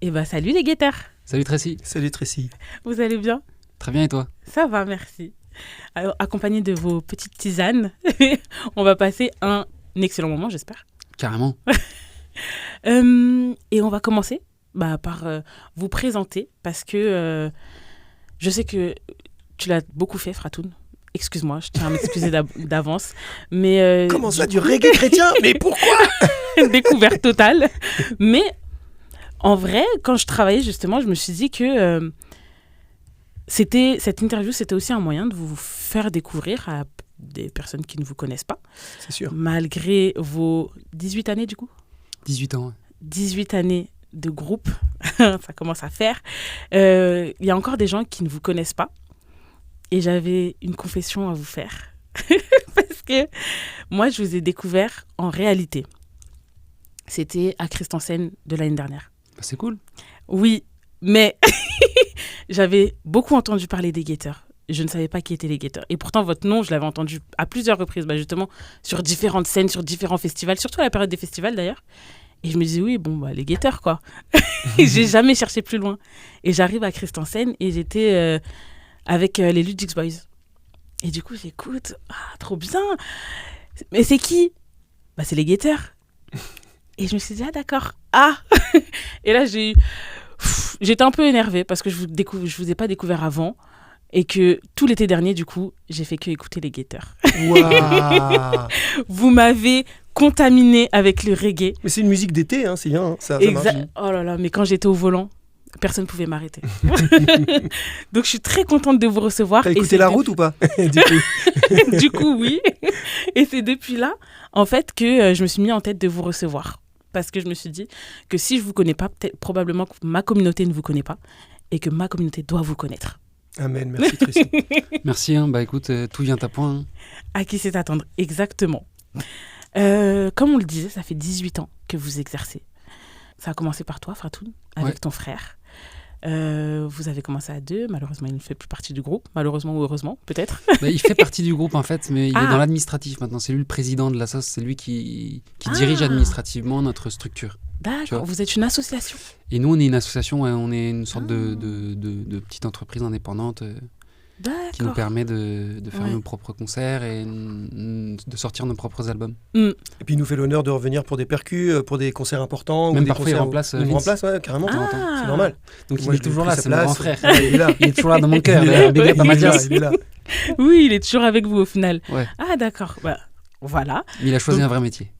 Eh ben, salut les guetteurs. Salut Tracy. Salut Tracy. Vous allez bien? Très bien et toi? Ça va, merci. Alors, accompagné de vos petites tisanes, on va passer un excellent moment, j'espère. Carrément. Et on va commencer par vous présenter parce que je sais que tu l'as beaucoup fait, Fratoun. Excuse-moi, je tiens à m'excuser d'avance. Mais comment ça, du reggae chrétien? Mais pourquoi? Découverte totale. Mais en vrai, quand je travaillais justement, je me suis dit que cette interview, c'était aussi un moyen de vous faire découvrir à des personnes qui ne vous connaissent pas. C'est sûr. Malgré vos 18 années du coup. 18 ans. Ouais. 18 années de groupe, ça commence à faire. Il y a encore des gens qui ne vous connaissent pas. Et j'avais une confession à vous faire. Parce que moi, je vous ai découvert en réalité. C'était à Christensen de l'année dernière. Bah, c'est cool. Oui, mais j'avais beaucoup entendu parler des guetteurs. Je ne savais pas qui étaient les guetteurs. Et pourtant, votre nom, je l'avais entendu à plusieurs reprises, justement, sur différentes scènes, sur différents festivals, surtout à la période des festivals d'ailleurs. Et je me disais, oui, les guetteurs, quoi. J'ai jamais cherché plus loin. Et j'arrive à Christensen et j'étais avec les Ludwig's Boys. Et du coup, j'écoute, trop bien. Mais c'est qui? C'est les guetteurs. Et je me suis dit, d'accord. Et là, j'étais un peu énervée parce que je vous ai pas découvert avant. Et que tout l'été dernier, du coup, j'ai fait que écouter les guetteurs. Waouh. Vous m'avez contaminé avec le reggae. Mais c'est une musique d'été, hein, c'est bien. Hein, ça marche. Oh là là, mais quand j'étais au volant, personne ne pouvait m'arrêter. Donc, je suis très contente de vous recevoir. T'as écouté La Route ou pas? Du coup, oui. Et c'est depuis là, en fait, que je me suis mis en tête de vous recevoir. Parce que je me suis dit que si je ne vous connais pas, probablement que ma communauté ne vous connaît pas et que ma communauté doit vous connaître. Amen, merci Tracy. Merci, écoute, tout vient à point. Hein. À qui c'est attendre, exactement. Comme on le disait, ça fait 18 ans que vous exercez. Ça a commencé par toi, Fratoun, avec ton frère. Vous avez commencé à 2, malheureusement il ne fait plus partie du groupe, malheureusement ou heureusement, peut-être. Il fait partie du groupe en fait, mais il est dans l'administratif maintenant, c'est lui le président de la sauce, c'est lui qui dirige administrativement notre structure. D'accord, vous êtes une association. Et nous on est une association, on est une sorte de petite entreprise indépendante qui nous permet de faire nos propres concerts et de sortir nos propres albums. Et puis il nous fait l'honneur de revenir pour des percus, pour des concerts importants. Même ou des parfois concerts il remplace Vince. Il remplace, carrément, c'est normal. Donc moi, il est toujours là, c'est mon grand frère. Il est toujours là dans mon cœur. Il est là. Oui, il est toujours avec vous au final. Ouais. Ah d'accord, voilà. Il a choisi un vrai métier.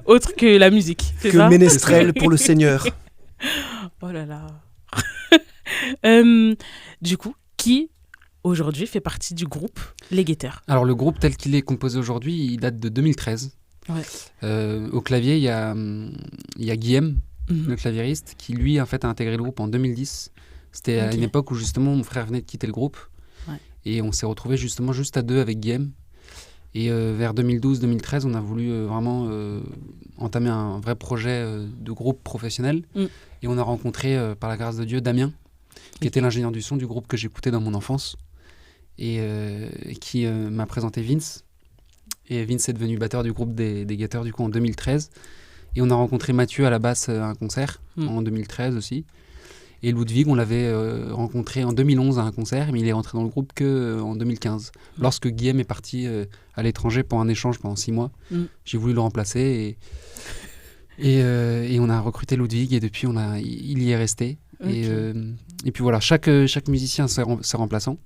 Autre que la musique, c'est ça? Que ménestrel pour le Seigneur. Oh là là. Du coup, qui aujourd'hui fait partie du groupe Les Guetteurs? Alors le groupe tel qu'il est composé aujourd'hui, il date de 2013. Ouais. Au clavier, il y a Guillaume, le claviériste, qui lui en fait a intégré le groupe en 2010. C'était à une époque où justement mon frère venait de quitter le groupe. Ouais. Et on s'est retrouvés justement juste à 2 avec Guillaume. Et vers 2012-2013, on a voulu vraiment entamer un vrai projet de groupe professionnel. Et on a rencontré, par la grâce de Dieu, Damien, qui était l'ingénieur du son du groupe que j'écoutais dans mon enfance, et qui m'a présenté Vince. Et Vince est devenu batteur du groupe des Guetteurs du coup en 2013. Et on a rencontré Mathieu à la basse à un concert en 2013 aussi. Et Ludwig, on l'avait rencontré en 2011 à un concert, mais il est rentré dans le groupe qu'en 2015. Lorsque Guillaume est parti à l'étranger pour un échange pendant 6 mois, j'ai voulu le remplacer et on a recruté Ludwig et depuis il y est resté. Okay. Et puis voilà, chaque musicien a ses remplaçants.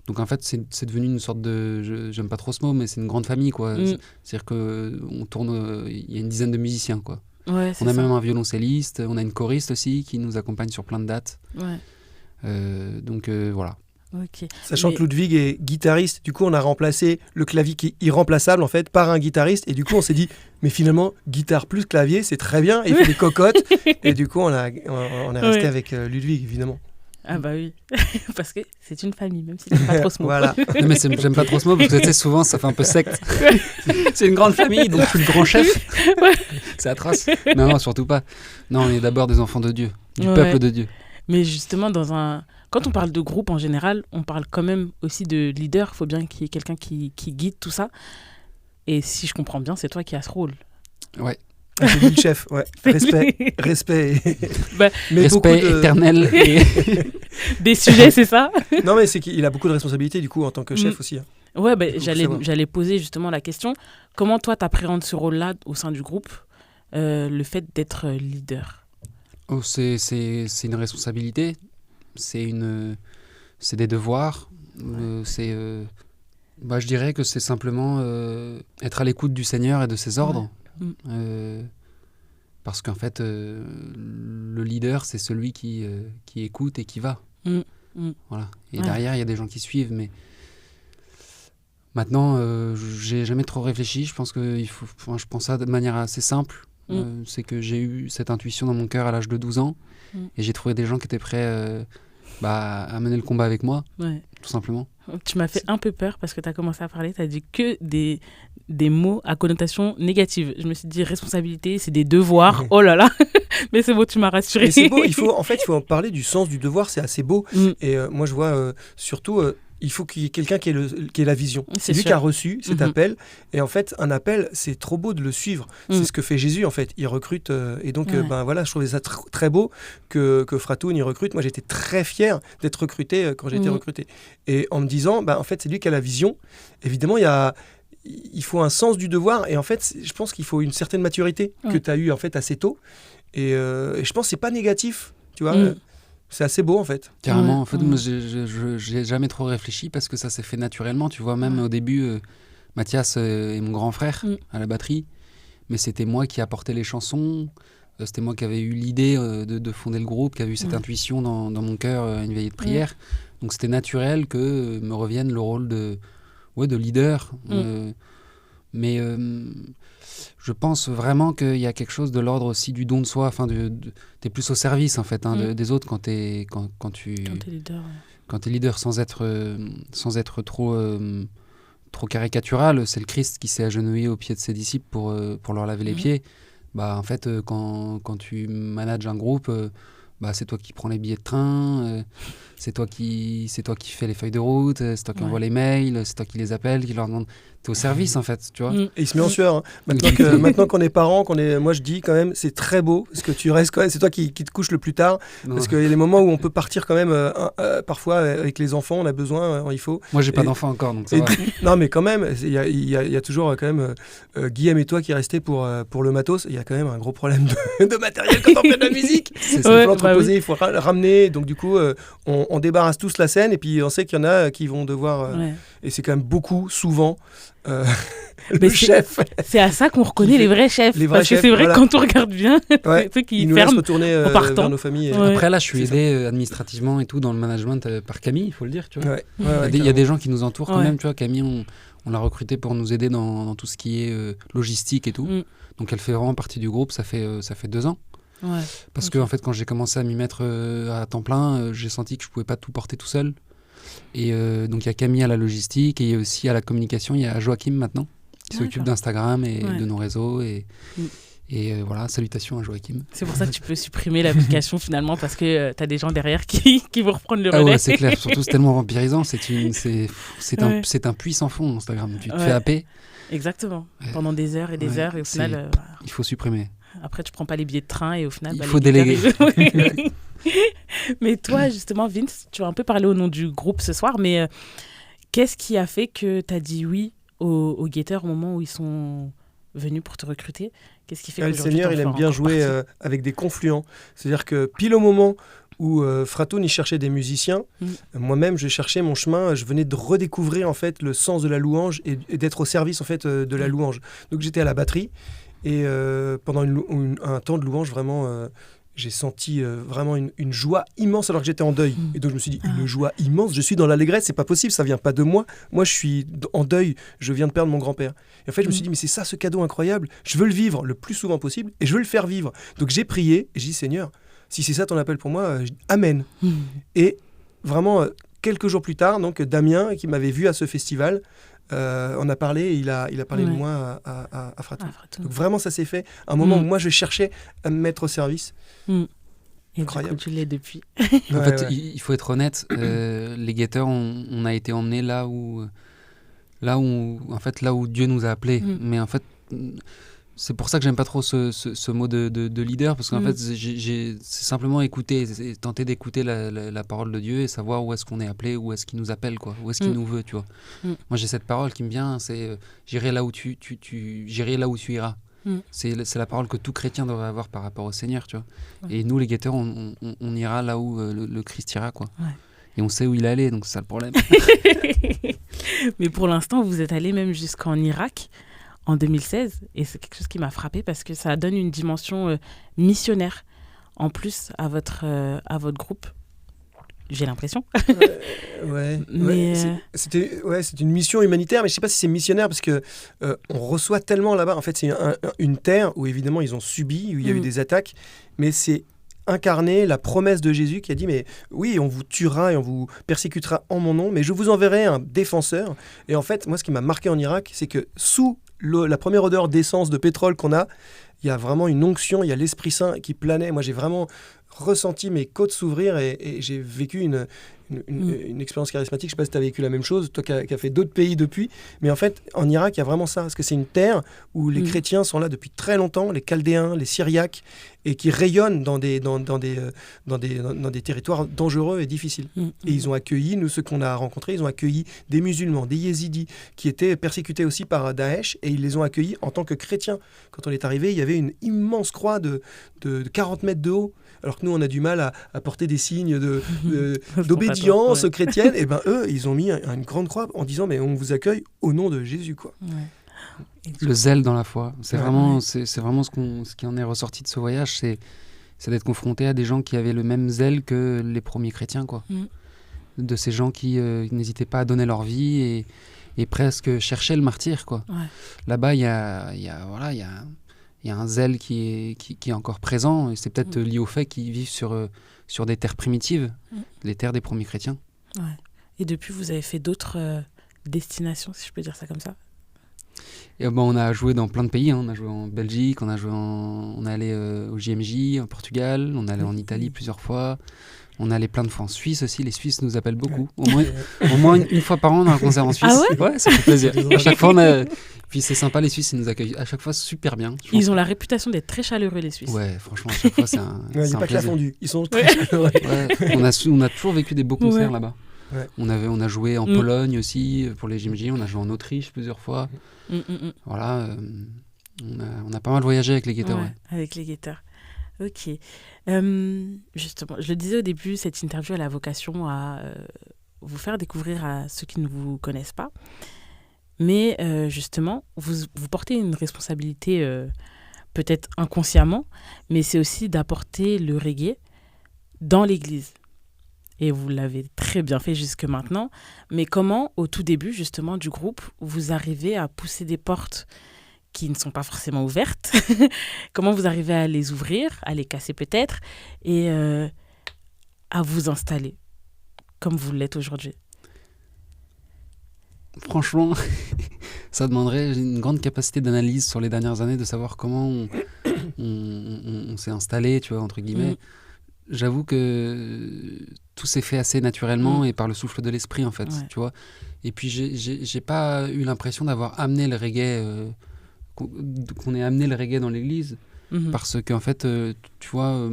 Donc en fait, c'est devenu une sorte de... J'aime pas trop ce mot, mais c'est une grande famille, quoi. C'est-à-dire qu'on tourne... Il y a une dizaine de musiciens, quoi. Ouais, on a même un violoncelliste, on a une choriste aussi qui nous accompagne sur plein de dates. Donc voilà. Okay. Sachant que Ludwig est guitariste, du coup on a remplacé le clavier qui est irremplaçable en fait par un guitariste et du coup on s'est dit mais finalement guitare plus clavier c'est très bien, et il fait des cocottes et du coup on est resté avec Ludwig évidemment. Ah bah oui, parce que c'est une famille, même si j'aime pas trop ce mot. Voilà. Non mais j'aime pas trop ce mot parce que tu sais, souvent ça fait un peu secte. C'est une grande famille, donc je suis le grand chef. C'est atroce. Non, surtout pas. Non, on est d'abord des enfants de Dieu, du peuple de Dieu. Mais justement, quand on parle de groupe en général, on parle quand même aussi de leader. Il faut bien qu'il y ait quelqu'un qui guide tout ça. Et si je comprends bien, c'est toi qui as ce rôle. Ouais. C'est lui le chef, ouais. Respect. Respect éternel. Des sujets, c'est ça? Non, mais c'est qu'il a beaucoup de responsabilités, du coup, en tant que chef aussi. Hein. Ouais, j'allais poser justement la question. Comment toi, t'appréhendes ce rôle-là au sein du groupe, le fait d'être leader? Oh, c'est une responsabilité, c'est des devoirs. Je dirais que c'est simplement être à l'écoute du Seigneur et de ses ordres. Parce qu'en fait, le leader, c'est celui qui écoute et qui va. Voilà. Et derrière, il y a des gens qui suivent. Mais maintenant, j'ai jamais trop réfléchi. Je pense je pense ça de manière assez simple. C'est que j'ai eu cette intuition dans mon cœur à l'âge de 12 ans. Et j'ai trouvé des gens qui étaient prêts à mener le combat avec moi, tout simplement. Tu m'as fait un peu peur parce que tu as commencé à parler, tu as dit que des mots à connotation négative. Je me suis dit responsabilité, c'est des devoirs. Oh là là. Mais c'est beau, tu m'as rassurée. Mais c'est beau, il faut en parler du sens du devoir, c'est assez beau. Et moi je vois surtout il faut qu'il y ait quelqu'un qui ait la vision. C'est lui qui a reçu cet appel. Et en fait, un appel, c'est trop beau de le suivre. C'est ce que fait Jésus, en fait. Il recrute. Et donc, je trouvais ça très beau que Fratoun, il recrute. Moi, j'étais très fier d'être recruté quand j'ai été recruté. Et en me disant, en fait, c'est lui qui a la vision. Évidemment, il faut un sens du devoir. Et en fait, je pense qu'il faut une certaine maturité que tu as eue, en fait, assez tôt. Et je pense que c'est pas négatif, tu vois. C'est assez beau en fait. Carrément, en fait, moi, j'ai jamais trop réfléchi parce que ça s'est fait naturellement. Tu vois, même au début, Mathias est mon grand frère à la batterie, mais c'était moi qui apportais les chansons. C'était moi qui avais eu l'idée de fonder le groupe, qui avait eu cette intuition dans mon cœur, une veillée de prière. Donc c'était naturel que me revienne le rôle de leader. Mais je pense vraiment qu'il y a quelque chose de l'ordre aussi du don de soi. Enfin, t'es plus au service en fait des autres quand tu es leader. Quand t'es leader, sans être trop caricatural. C'est le Christ qui s'est agenouillé aux pieds de ses disciples pour leur laver les pieds. En fait, quand tu manages un groupe, c'est toi qui prends les billets de train, c'est toi qui fais les feuilles de route, c'est toi qui envoie les mails, c'est toi qui les appelle, qui leur demande. T'es au service en fait, tu vois. Et il se met en sueur. Hein. Maintenant qu'on est parents, moi je dis quand même, c'est très beau parce que tu restes quand même. C'est toi qui te couches le plus tard, parce qu'il y a des moments où on peut partir quand même. Parfois avec les enfants, on a besoin, il faut. Moi j'ai pas d'enfants encore, donc ça va. Non, mais quand même, il y a toujours quand même Guillaume et toi qui restez pour le matos. Il y a quand même un gros problème de matériel quand on fait de la musique. Il faut l'entreposer, il faut ramener. Donc du coup, on débarrasse tous la scène et puis on sait qu'il y en a qui vont devoir. Et c'est quand même beaucoup, souvent. Le chef. C'est à ça qu'on reconnaît les vrais chefs. Parce que c'est vrai que quand on regarde bien, ceux qui ferment en partant. Vers nos familles. Après là, je suis aidé administrativement et tout dans le management par Camille, il faut le dire. Tu vois. Il y a des gens qui nous entourent quand même. Tu vois, Camille, on l'a recrutée pour nous aider dans tout ce qui est logistique et tout. Donc elle fait vraiment partie du groupe. Ça fait 2 ans. Parce que en fait, quand j'ai commencé à m'y mettre à temps plein, j'ai senti que je pouvais pas tout porter tout seul. Et donc il y a Camille à la logistique et aussi à la communication, il y a Joachim maintenant qui s'occupe d'Instagram et de nos réseaux et voilà, salutations à Joachim. C'est pour ça que tu peux supprimer l'application finalement parce que tu as des gens derrière qui vont reprendre le relais. Ouais, c'est clair, surtout c'est tellement vampirisant, c'est un puits sans fond Instagram, tu te fais happer. Exactement, pendant des heures et des heures et au final... il faut supprimer. Après tu prends pas les billets de train et au final... Il faut déléguer. Mais toi, justement, Vince, tu vas un peu parler au nom du groupe ce soir, mais qu'est-ce qui a fait que tu as dit oui aux guetteurs au moment où ils sont venus pour te recruter? Qu'est-ce qui fait que le Seigneur, il aime bien jouer avec des confluents. C'est-à-dire que pile au moment où Fratoun il cherchait des musiciens, moi-même je cherchais mon chemin, je venais de redécouvrir en fait le sens de la louange et d'être au service en fait de la louange. Donc j'étais à la batterie et pendant un temps de louange vraiment... j'ai senti vraiment une joie immense alors que j'étais en deuil. Et donc je me suis dit, une joie immense, je suis dans l'allégresse, c'est pas possible, ça vient pas de moi. Moi je suis en deuil, je viens de perdre mon grand-père. Et en fait je me suis dit, mais c'est ça ce cadeau incroyable, je veux le vivre le plus souvent possible et je veux le faire vivre. Donc j'ai prié et j'ai dit, Seigneur, si c'est ça ton appel pour moi, amen. Et vraiment, quelques jours plus tard, donc Damien qui m'avait vu à ce festival, on a parlé, il a parlé de moi à Fratoun. Donc vraiment ça s'est fait à un moment où moi je cherchais à me mettre au service. Et incroyable. Du coup, tu l'es depuis. En fait, il faut être honnête, les guetteurs, on a été emmenés là où Dieu nous a appelés. Mais en fait, c'est pour ça que j'aime pas trop ce mot de leader, parce qu'en fait, c'est simplement écouter, tenter d'écouter la parole de Dieu et savoir où est-ce qu'on est appelé, où est-ce qu'il nous appelle, quoi, où est-ce qu'il nous veut, tu vois. Moi, j'ai cette parole qui me vient, c'est j'irai là où j'irai là où tu iras. C'est la parole que tout chrétien devrait avoir par rapport au Seigneur, tu vois. Et nous, les guetteurs, on ira là où le Christ ira, quoi. Ouais. Et on sait où il est allé, donc c'est ça le problème. Mais pour l'instant, vous êtes allé même jusqu'en Irak en 2016, et c'est quelque chose qui m'a frappée parce que ça donne une dimension missionnaire en plus à votre groupe. J'ai l'impression. C'était une mission humanitaire, mais je ne sais pas si c'est missionnaire parce que on reçoit tellement là-bas. En fait, c'est une terre où évidemment ils ont subi, où il y a eu des attaques, mais c'est incarner la promesse de Jésus qui a dit mais oui, on vous tuera et on vous persécutera en mon nom, mais je vous enverrai un défenseur. Et en fait, moi, ce qui m'a marqué en Irak, c'est que sous la première odeur d'essence, de pétrole qu'on a, il y a vraiment une onction, il y a l'Esprit Saint qui planait. Moi, j'ai vraiment ressenti mes côtes s'ouvrir et j'ai vécu une expérience charismatique. Je ne sais pas si tu as vécu la même chose, toi qui as fait d'autres pays depuis, mais en fait, en Irak, il y a vraiment ça, parce que c'est une terre où les chrétiens sont là depuis très longtemps, les Chaldéens, les Syriaques, et qui rayonnent dans des territoires dangereux et difficiles. Et ils ont accueilli, nous, ceux qu'on a rencontrés, ils ont accueilli des musulmans, des yézidis, qui étaient persécutés aussi par Daesh, et ils les ont accueillis en tant que chrétiens. Quand on est arrivé, il y avait une immense croix de 40 mètres de haut, alors que nous, on a du mal à porter des signes d'obédience chrétienne. Et ben eux, ils ont mis une grande croix en disant mais on vous accueille au nom de Jésus, quoi. Le zèle dans la foi, c'est vraiment ce qui en est ressorti de ce voyage, c'est d'être confronté à des gens qui avaient le même zèle que les premiers chrétiens, quoi. De ces gens qui n'hésitaient pas à donner leur vie et presque cherchaient le martyr, quoi. Là-bas, il y a un zèle qui est encore présent, et c'est peut-être lié au fait qu'ils vivent sur des terres primitives, les terres des premiers chrétiens. Ouais. Et depuis, vous avez fait d'autres destinations, si je peux dire ça comme ça? Et on a joué dans plein de pays, hein. On a joué en Belgique, on est allé au JMJ, en Portugal, on est allé en Italie plusieurs fois, on est allé plein de fois en Suisse aussi, les Suisses nous appellent beaucoup. Au moins une fois par an, on a un concert en Suisse. Ah ouais? Ouais, ça fait plaisir. À chaque fois, puis c'est sympa, les Suisses, ils nous accueillent à chaque fois super bien. Ils ont la réputation d'être très chaleureux, les Suisses. Ouais, franchement, à chaque fois, c'est un il n'y a pas que la fondue, ils sont très chaleureux. On a toujours vécu des beaux concerts là-bas. Ouais. On a joué en Pologne aussi pour les JMJ, on a joué en Autriche plusieurs fois. Voilà, on a pas mal voyagé avec les guetteurs. Avec les guetteurs. Ok. Justement, je le disais au début, cette interview a la vocation à vous faire découvrir à ceux qui ne vous connaissent pas. Mais justement, vous portez une responsabilité peut-être inconsciemment, mais c'est aussi d'apporter le reggae dans l'église. Et vous l'avez très bien fait jusque maintenant. Mais comment, au tout début justement du groupe, vous arrivez à pousser des portes qui ne sont pas forcément ouvertes? Comment vous arrivez à les ouvrir, à les casser peut-être, et à vous installer comme vous l'êtes aujourd'hui? Franchement, ça demanderait une grande capacité d'analyse sur les dernières années, de savoir comment on s'est installé, tu vois, entre guillemets. J'avoue que tout s'est fait assez naturellement et par le souffle de l'esprit, en fait, tu vois. Et puis, j'ai pas eu l'impression d'avoir amené le reggae, qu'on ait amené le reggae dans l'église, parce qu'en fait, tu vois,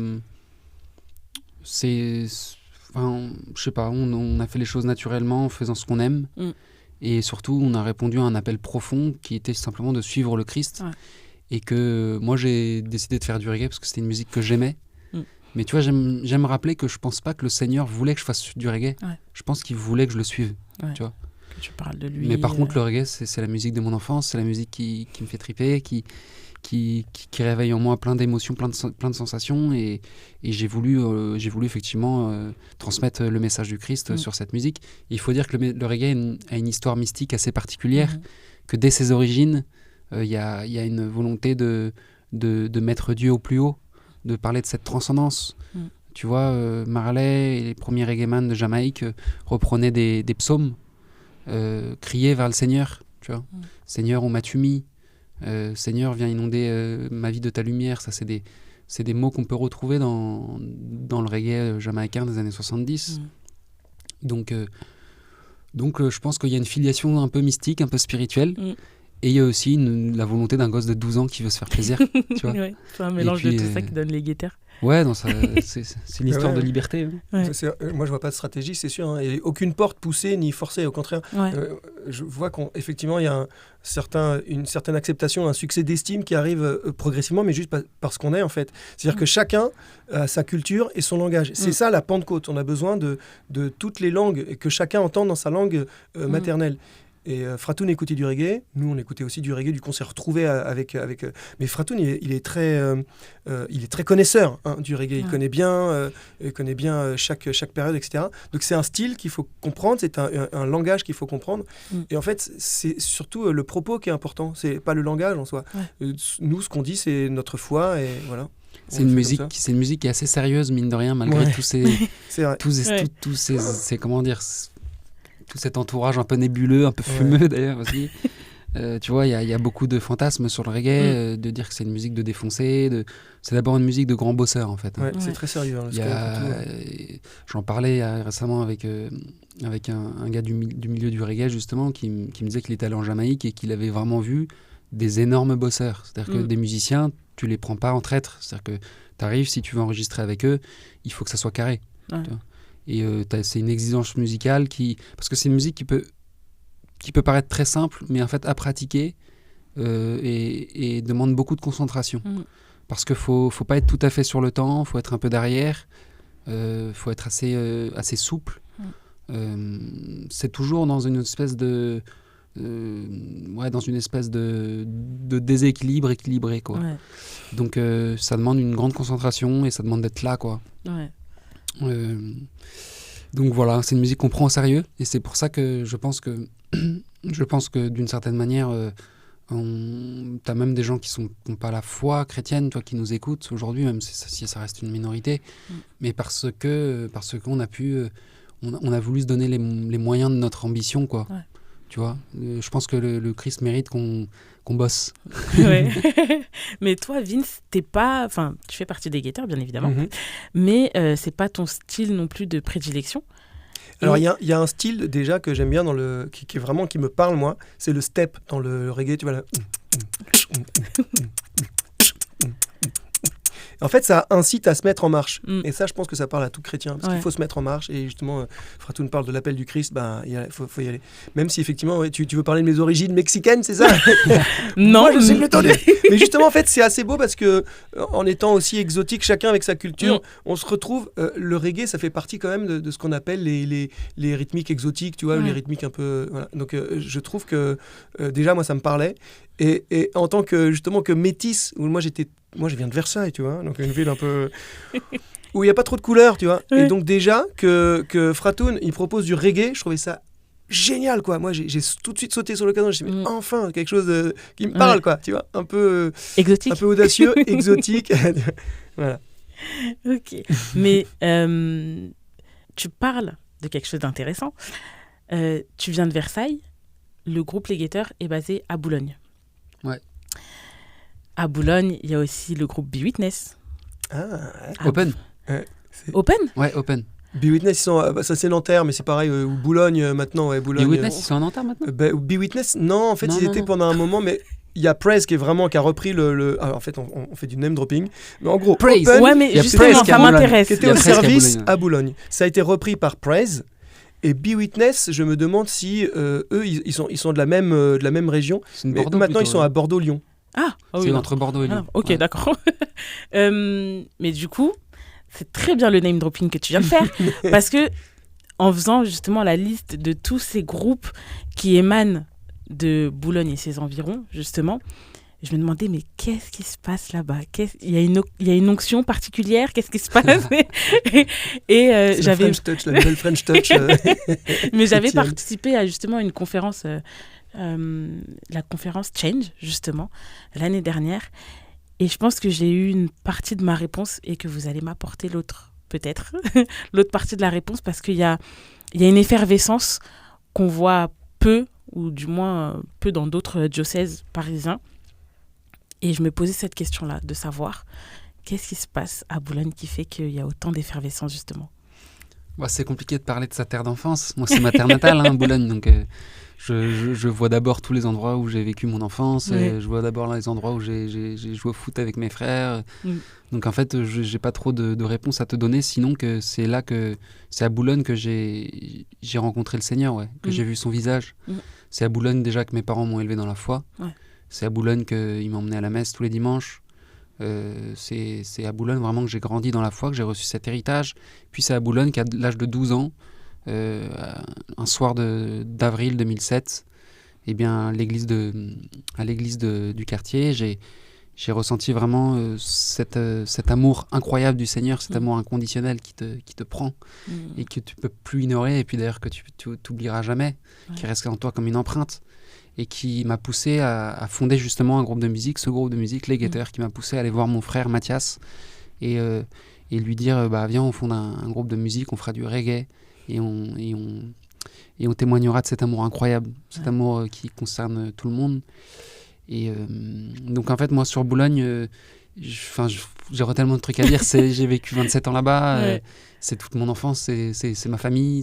je sais pas, on a fait les choses naturellement en faisant ce qu'on aime. Et surtout, on a répondu à un appel profond qui était simplement de suivre le Christ. Et que moi, j'ai décidé de faire du reggae parce que c'était une musique que j'aimais. Mais tu vois, j'aime rappeler que je pense pas que le Seigneur voulait que je fasse du reggae. Je pense qu'il voulait que je le suive. Tu vois. Que tu parles de lui. Mais par contre, le reggae, c'est la musique de mon enfance. C'est la musique qui me fait triper, qui réveille en moi plein d'émotions, plein de sensations. Et j'ai voulu effectivement transmettre le message du Christ sur cette musique. Et il faut dire que le reggae a une histoire mystique assez particulière, que dès ses origines, il y a une volonté de mettre Dieu au plus haut, de parler de cette transcendance. Tu vois, Marley et les premiers reggaeman de Jamaïque reprenaient des psaumes, criaient vers le Seigneur. Tu vois, Seigneur, on m'a mis. Seigneur, viens inonder ma vie de ta lumière. Ça, c'est des mots qu'on peut retrouver dans le reggae jamaïcain des années 70. Donc je pense qu'il y a une filiation un peu mystique, un peu spirituelle. Et il y a aussi la volonté d'un gosse de 12 ans qui veut se faire plaisir. Tu vois. Ouais, c'est un mélange de tout ça qui donne les guetteurs. Ouais, non, c'est une histoire de liberté. Ouais. Moi, je vois pas de stratégie, c'est sûr. Il n'y a aucune porte poussée ni forcée. Au contraire, je vois qu'effectivement, il y a une certaine acceptation, un succès d'estime qui arrive progressivement, mais juste parce qu'on est, en fait. C'est-à-dire que chacun a sa culture et son langage. C'est ça, la Pentecôte. On a besoin de toutes les langues et que chacun entende dans sa langue maternelle. Et Fratoun écoutait du reggae, nous on écoutait aussi du reggae, du coup on s'est retrouvés avec mais Fratoun il est très connaisseur du reggae, il connaît bien chaque période, etc. Donc c'est un style qu'il faut comprendre, c'est un langage qu'il faut comprendre, et en fait c'est surtout le propos qui est important, c'est pas le langage en soi. Nous ce qu'on dit c'est notre foi, et voilà. C'est une musique qui est assez sérieuse, mine de rien, malgré tous ces comment dire, tout cet entourage un peu nébuleux, un peu fumeux d'ailleurs aussi. Tu vois, il y a beaucoup de fantasmes sur le reggae, de dire que c'est une musique de défoncer. C'est d'abord une musique de grands bosseurs, en fait. C'est très sérieux. J'en parlais récemment avec un gars du milieu du reggae, justement, qui me disait qu'il était allé en Jamaïque et qu'il avait vraiment vu des énormes bosseurs. C'est-à-dire que des musiciens, tu les prends pas en traître. C'est-à-dire que tu arrives, si tu veux enregistrer avec eux, il faut que ça soit carré. Tu vois. Et c'est une exigence musicale parce que c'est une musique qui peut paraître très simple, mais en fait à pratiquer et demande beaucoup de concentration. Parce qu'il faut pas être tout à fait sur le temps, faut être un peu derrière, faut être assez souple. C'est toujours dans une espèce de déséquilibre équilibré, quoi. Donc ça demande une grande concentration et ça demande d'être là, quoi. Donc voilà, c'est une musique qu'on prend au sérieux, et c'est pour ça que je pense que d'une certaine manière t'as même des gens qui n'ont pas la foi chrétienne, toi, qui nous écoutent aujourd'hui, même si ça reste une minorité, mais parce qu'on a pu on a voulu se donner les moyens de notre ambition, quoi. Tu vois, je pense que le Christ mérite qu'on bosse. Mais toi, Vince, tu fais partie des guetteurs, bien évidemment, mais c'est pas ton style non plus de prédilection. Alors il y a un style déjà que j'aime bien qui me parle, moi, c'est le step dans le reggae, tu vois là. En fait, ça incite à se mettre en marche. Et ça, je pense que ça parle à tout chrétien. Parce qu'il faut se mettre en marche. Et justement, Fratoun parle de l'appel du Christ. Il faut y aller. Même si, effectivement, tu veux parler de mes origines mexicaines, c'est ça? Non. Moi, je sais que mais justement, en fait, c'est assez beau parce que, en étant aussi exotique, chacun avec sa culture, on se retrouve. Le reggae, ça fait partie quand même de ce qu'on appelle les rythmiques exotiques, tu vois, les rythmiques un peu. Voilà. Donc, je trouve que, déjà, moi, ça me parlait. Et en tant que, justement, que métisse, où moi, je viens de Versailles, tu vois, donc une ville un peu où il n'y a pas trop de couleurs, tu vois. Et donc déjà que Fratoun, il propose du reggae, je trouvais ça génial, quoi. Moi, j'ai tout de suite sauté sur l'occasion. Je me suis dit, mais enfin, quelque chose qui me parle, quoi, tu vois, un peu exotique, un peu audacieux, exotique. Voilà. Ok. Mais tu parles de quelque chose d'intéressant. Tu viens de Versailles. Le groupe Les Guetteurs est basé à Boulogne. Ouais. À Boulogne, il y a aussi le groupe Be Witness. Open. Open ? Ouais, Open. Be Witness, ça c'est Nanterre, mais c'est pareil, ou Boulogne maintenant. Ouais, Boulogne, Be Witness, ils sont à Nanterre maintenant ? Be Witness, non, en fait, ils étaient pendant un moment, mais il y a Praise qui a repris le... Alors, en fait, on fait du name dropping, mais en gros, Praise. Open, ouais, mais justement, ça m'intéresse. Qui était au service à Boulogne. Ça a été repris par Praise. Et Be Witness, je me demande si eux, ils sont de la même région. Mais Bordeaux, maintenant, plutôt, ils sont à Bordeaux-Lyon. Ah, oui. C'est entre Bordeaux et Lyon. Ok, d'accord. Mais du coup, c'est très bien le name dropping que tu viens de faire, parce que en faisant justement la liste de tous ces groupes qui émanent de Boulogne et ses environs, justement, je me demandais, mais qu'est-ce qui se passe là-bas ? Il y a une onction particulière ? Qu'est-ce qui se passe ? Et j'avais... La nouvelle French Touch. Mais j'avais participé à justement une conférence, la conférence Change, justement, l'année dernière. Et je pense que j'ai eu une partie de ma réponse et que vous allez m'apporter l'autre, peut-être, l'autre partie de la réponse, parce qu'il y a une effervescence qu'on voit peu, ou du moins peu dans d'autres diocèses parisiens. Et je me posais cette question-là, de savoir qu'est-ce qui se passe à Boulogne qui fait qu'il y a autant d'effervescence, justement. C'est compliqué de parler de sa terre d'enfance. Moi, c'est ma terre natale, Boulogne. Donc, Je vois d'abord tous les endroits où j'ai vécu mon enfance, je vois d'abord les endroits où j'ai joué au foot avec mes frères. Donc en fait, j'ai pas trop de réponses à te donner, sinon que c'est à Boulogne que j'ai rencontré le Seigneur, que j'ai vu son visage. C'est à Boulogne déjà que mes parents m'ont élevé dans la foi. C'est à Boulogne qu'ils m'emmenaient à la messe tous les dimanches. C'est à Boulogne vraiment que j'ai grandi dans la foi, que j'ai reçu cet héritage. Puis c'est à Boulogne qu'à l'âge de 12 ans, un soir d'avril 2007, eh bien, à l'église du quartier, j'ai ressenti vraiment cet amour incroyable du Seigneur, cet amour inconditionnel qui te prend et que tu peux plus ignorer, et puis d'ailleurs que tu t'oublieras jamais, qui reste en toi comme une empreinte, et qui m'a poussé à fonder justement un groupe de musique, ce groupe de musique, Les Guetteurs, qui m'a poussé à aller voir mon frère Mathias et lui dire viens, on fonde un groupe de musique, on fera du reggae et on témoignera de cet amour incroyable, cet amour qui concerne tout le monde. Et donc en fait, moi sur Boulogne, j'aurais tellement de trucs à dire. J'ai vécu 27 ans là-bas, c'est toute mon enfance, c'est ma famille.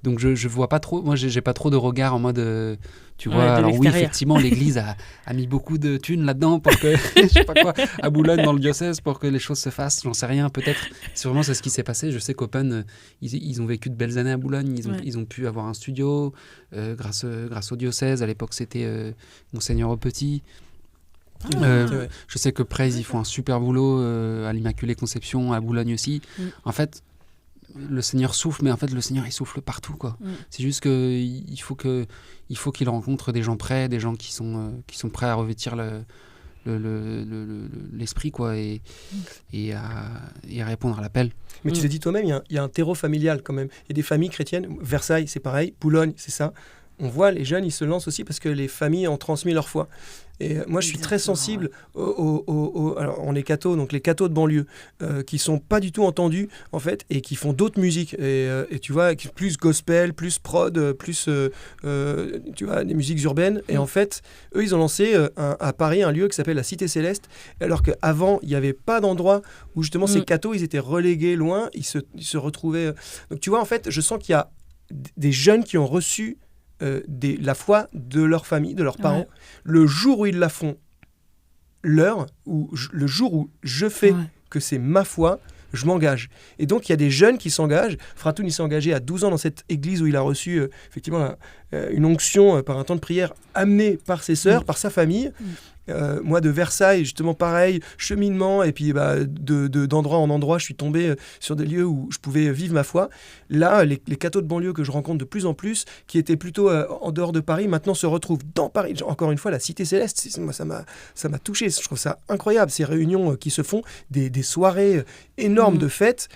Donc je vois pas trop, moi j'ai pas trop de regard en mode, tu vois, alors oui, effectivement, l'église a mis beaucoup de thunes là-dedans pour que, je sais pas quoi, à Boulogne, dans le diocèse, pour que les choses se fassent, j'en sais rien, peut-être. Sûrement, c'est ce qui s'est passé. Je sais qu'Open, ils ont vécu de belles années à Boulogne, ils ont pu avoir un studio, grâce au diocèse. À l'époque, c'était Monseigneur au Petit. Je sais que Praise, ils font un super boulot à l'Immaculée Conception, à Boulogne aussi. En fait, le Seigneur souffle, mais en fait, le Seigneur, il souffle partout, quoi. C'est juste qu'il faut qu'il rencontre des gens prêts, des gens qui sont prêts à revêtir l'esprit, quoi, et à répondre à l'appel. Mais tu l'as dit toi-même, il y a un terreau familial quand même. Il y a des familles chrétiennes. Versailles, c'est pareil. Boulogne, c'est ça. On voit les jeunes, ils se lancent aussi parce que les familles ont transmis leur foi. Et moi, je suis très sensible alors, on est cathos, donc les cathos de banlieue, qui sont pas du tout entendus, en fait, et qui font d'autres musiques. Et tu vois, plus gospel, plus prod, plus, tu vois, des musiques urbaines. Et en fait, eux, ils ont lancé à Paris un lieu qui s'appelle la Cité Céleste, alors qu'avant, il n'y avait pas d'endroit où, justement, ces cathos, ils étaient relégués loin, ils se retrouvaient... Donc, tu vois, en fait, je sens qu'il y a des jeunes qui ont reçu la foi de leur famille, de leurs parents, le jour où ils la font le jour où je fais que c'est ma foi, je m'engage. Et donc il y a des jeunes qui s'engagent. Fratoun, il s'est engagé à 12 ans dans cette église où il a reçu effectivement une onction par un temps de prière amené par ses sœurs, par sa famille. Moi de Versailles, justement pareil, cheminement, et puis d'endroit en endroit, je suis tombé sur des lieux où je pouvais vivre ma foi. Là, les cathos de banlieue que je rencontre de plus en plus, qui étaient plutôt en dehors de Paris, maintenant se retrouvent dans Paris. Encore une fois, la Cité Céleste, moi, ça m'a touché. Je trouve ça incroyable, ces réunions qui se font, des soirées énormes de fêtes.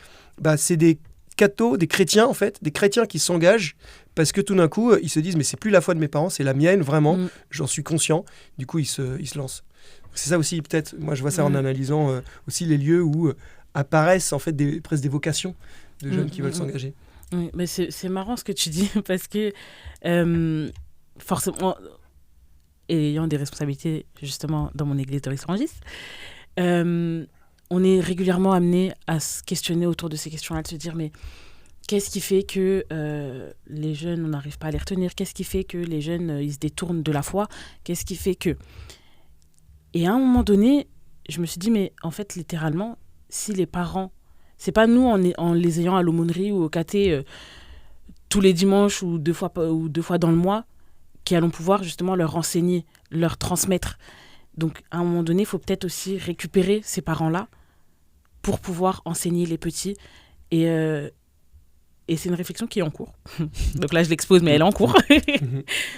C'est des cathos, des chrétiens en fait, des chrétiens qui s'engagent parce que tout d'un coup, ils se disent mais c'est plus la foi de mes parents, c'est la mienne, vraiment, j'en suis conscient. Du coup, ils se lancent. C'est ça aussi, peut-être, moi je vois ça en analysant aussi les lieux où apparaissent en fait presque des vocations de jeunes qui veulent s'engager. Oui, mais c'est marrant ce que tu dis, parce que forcément, ayant des responsabilités justement dans mon église de l'Évangile, on est régulièrement amené à se questionner autour de ces questions-là, de se dire mais qu'est-ce qui fait que les jeunes, on n'arrive pas à les retenir? Qu'est-ce qui fait que les jeunes, ils se détournent de la foi? Qu'est-ce qui fait que... Et à un moment donné, je me suis dit, mais en fait, littéralement, si les parents, c'est pas nous en les ayant à l'aumônerie ou au caté tous les dimanches ou deux fois dans le mois qui allons pouvoir justement leur enseigner, leur transmettre. Donc, à un moment donné, il faut peut-être aussi récupérer ces parents-là pour pouvoir enseigner les petits. Et c'est une réflexion qui est en cours. Donc là, je l'expose, mais elle est en cours.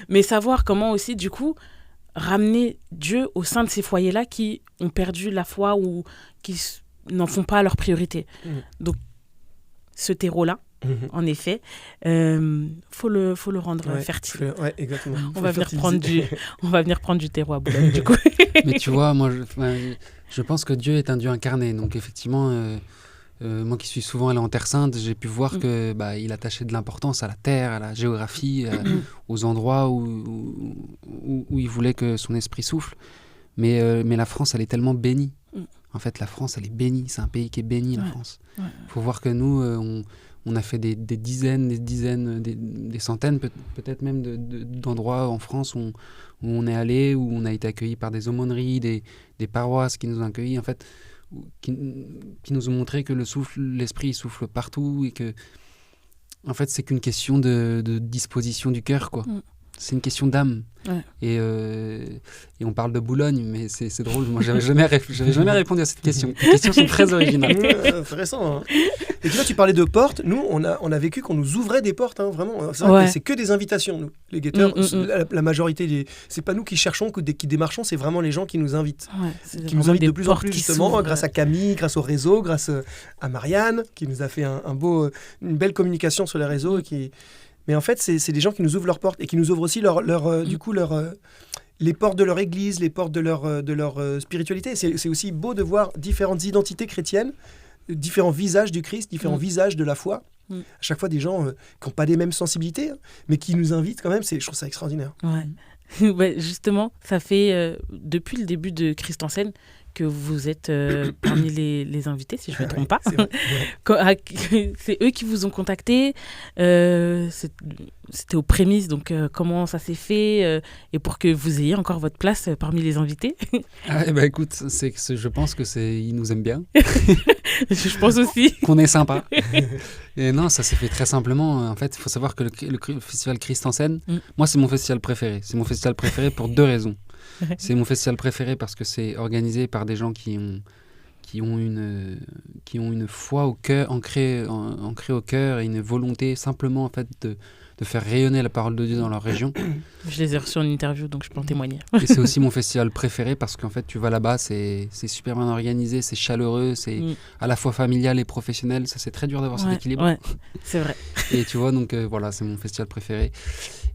Mais savoir comment aussi, du coup, ramener Dieu au sein de ces foyers-là qui ont perdu la foi ou qui n'en font pas leur priorité. Donc, ce terreau-là, en effet, faut le rendre fertile. Ouais, exactement. On va venir prendre du terreau à Boulogne, du coup. Mais tu vois, moi, je pense que Dieu est un Dieu incarné. Donc, effectivement, moi qui suis souvent allé en Terre Sainte, j'ai pu voir que il attachait de l'importance à la terre, à la géographie, aux endroits où il voulait que son esprit souffle. Mais la France, elle est tellement bénie. En fait, la France, elle est bénie. C'est un pays qui est béni, la France. Faut voir que nous, On a fait des dizaines, des centaines, peut-être même d'endroits en France où on est allé, où on a été accueillis par des aumôneries, des paroisses qui nous ont accueillis, en fait, qui nous ont montré que l'esprit il souffle partout et que, en fait, c'est qu'une question de disposition du cœur, quoi. C'est une question d'âme. Ouais. Et on parle de Boulogne, mais c'est drôle. Moi, j'avais jamais répondu à cette question. Les questions sont très originales. Intéressant. Hein. Et puis là, tu parlais de portes. Nous, on a vécu qu'on nous ouvrait des portes, hein, vraiment. C'est vrai que c'est que des invitations, nous, les guetteurs. La majorité, c'est pas nous qui cherchons, qui démarchons, c'est vraiment les gens qui nous invitent. Ouais, qui nous invitent de plus en plus, justement, grâce à Camille, grâce au réseau, grâce à Marianne, qui nous a fait une belle communication sur les réseaux et Mais en fait, c'est des gens qui nous ouvrent leurs portes et qui nous ouvrent aussi les portes de leur église, les portes de leur spiritualité. C'est aussi beau de voir différentes identités chrétiennes, différents visages du Christ, différents visages de la foi. À chaque fois, des gens qui n'ont pas les mêmes sensibilités, hein, mais qui nous invitent quand même. Je trouve ça extraordinaire. Ouais. Ouais, justement, ça fait depuis le début de Christ en scène que vous êtes parmi les invités, si je ne me trompe pas. C'est eux qui vous ont contacté. C'était aux prémices, donc comment ça s'est fait et pour que vous ayez encore votre place parmi les invités. Écoute, je pense qu'ils nous aiment bien. Je pense aussi. Qu'on est sympa. Et non, ça s'est fait très simplement. En fait, il faut savoir que le festival Christ en scène, moi, c'est mon festival préféré. C'est mon festival préféré pour 2 raisons. C'est mon festival préféré parce que c'est organisé par des gens qui ont une foi au cœur, ancrée au cœur, et une volonté simplement en fait de faire rayonner la parole de Dieu dans leur région. Je les ai reçus en interview, donc je peux en témoigner. Et c'est aussi mon festival préféré parce qu'en fait tu vas là-bas, c'est super bien organisé, c'est chaleureux, c'est à la fois familial et professionnel. Ça, c'est très dur d'avoir cet équilibre. Ouais, c'est vrai. Et tu vois, donc voilà, c'est mon festival préféré.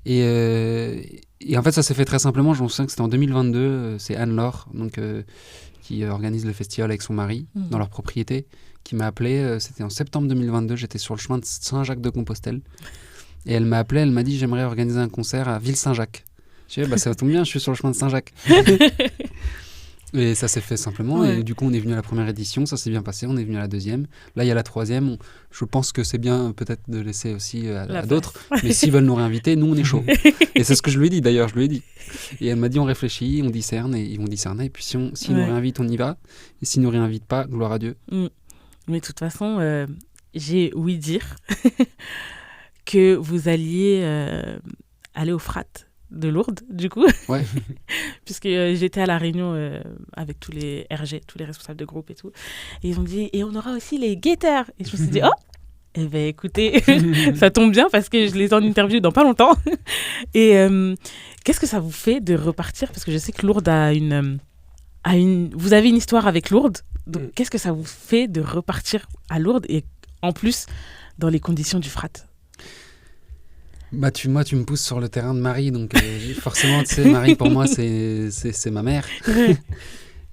Et en fait, ça s'est fait très simplement. Je me souviens que c'était en 2022. C'est Anne-Laure, donc, qui organise le festival avec son mari dans leur propriété, qui m'a appelé. C'était en septembre 2022. J'étais sur le chemin de Saint-Jacques-de-Compostelle. Et elle m'a appelé. Elle m'a dit « J'aimerais organiser un concert à Ville-Saint-Jacques ». Je dis « Ça tombe bien, je suis sur le chemin de Saint-Jacques ». Et ça s'est fait simplement. Et du coup, on est venu à la première édition. Ça s'est bien passé. On est venu à la deuxième. Là, il y a la troisième. Je pense que c'est bien peut-être de laisser aussi à d'autres. Mais s'ils veulent nous réinviter, nous, on est chaud. Et c'est ce que je lui ai dit d'ailleurs. Je lui ai dit. Et elle m'a dit on réfléchit, on discerne. Et ils vont discerner. Et puis s'ils nous réinvitent, on y va. Et s'ils nous réinvitent pas, gloire à Dieu. Mais de toute façon, j'ai ouï dire que vous alliez aller au Frat de Lourdes, du coup. Ouais. Puisque j'étais à la réunion avec tous les RG, tous les responsables de groupe et tout. Et ils ont dit, et on aura aussi les guetteurs. Et je me suis dit, eh bien, écoutez, ça tombe bien parce que je les ai en interview dans pas longtemps. Et qu'est-ce que ça vous fait de repartir? Parce que je sais que Lourdes vous avez une histoire avec Lourdes. Donc, qu'est-ce que ça vous fait de repartir à Lourdes et en plus dans les conditions du Frat? Moi, tu me pousses sur le terrain de Marie, donc forcément, tu sais, Marie, pour moi, c'est ma mère.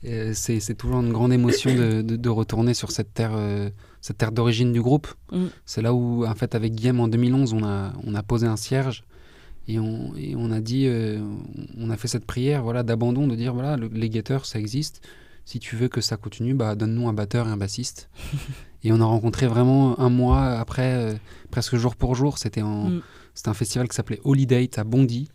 C'est toujours une grande émotion de retourner sur cette terre d'origine du groupe. C'est là où, en fait, avec Guillaume, en 2011, on a posé un cierge et on a dit, on a fait cette prière d'abandon, de dire, voilà, les guetteurs, ça existe. Si tu veux que ça continue, donne-nous un batteur et un bassiste. Et on a rencontré vraiment un mois après, presque jour pour jour. C'était un festival qui s'appelait Holiday à Bondy.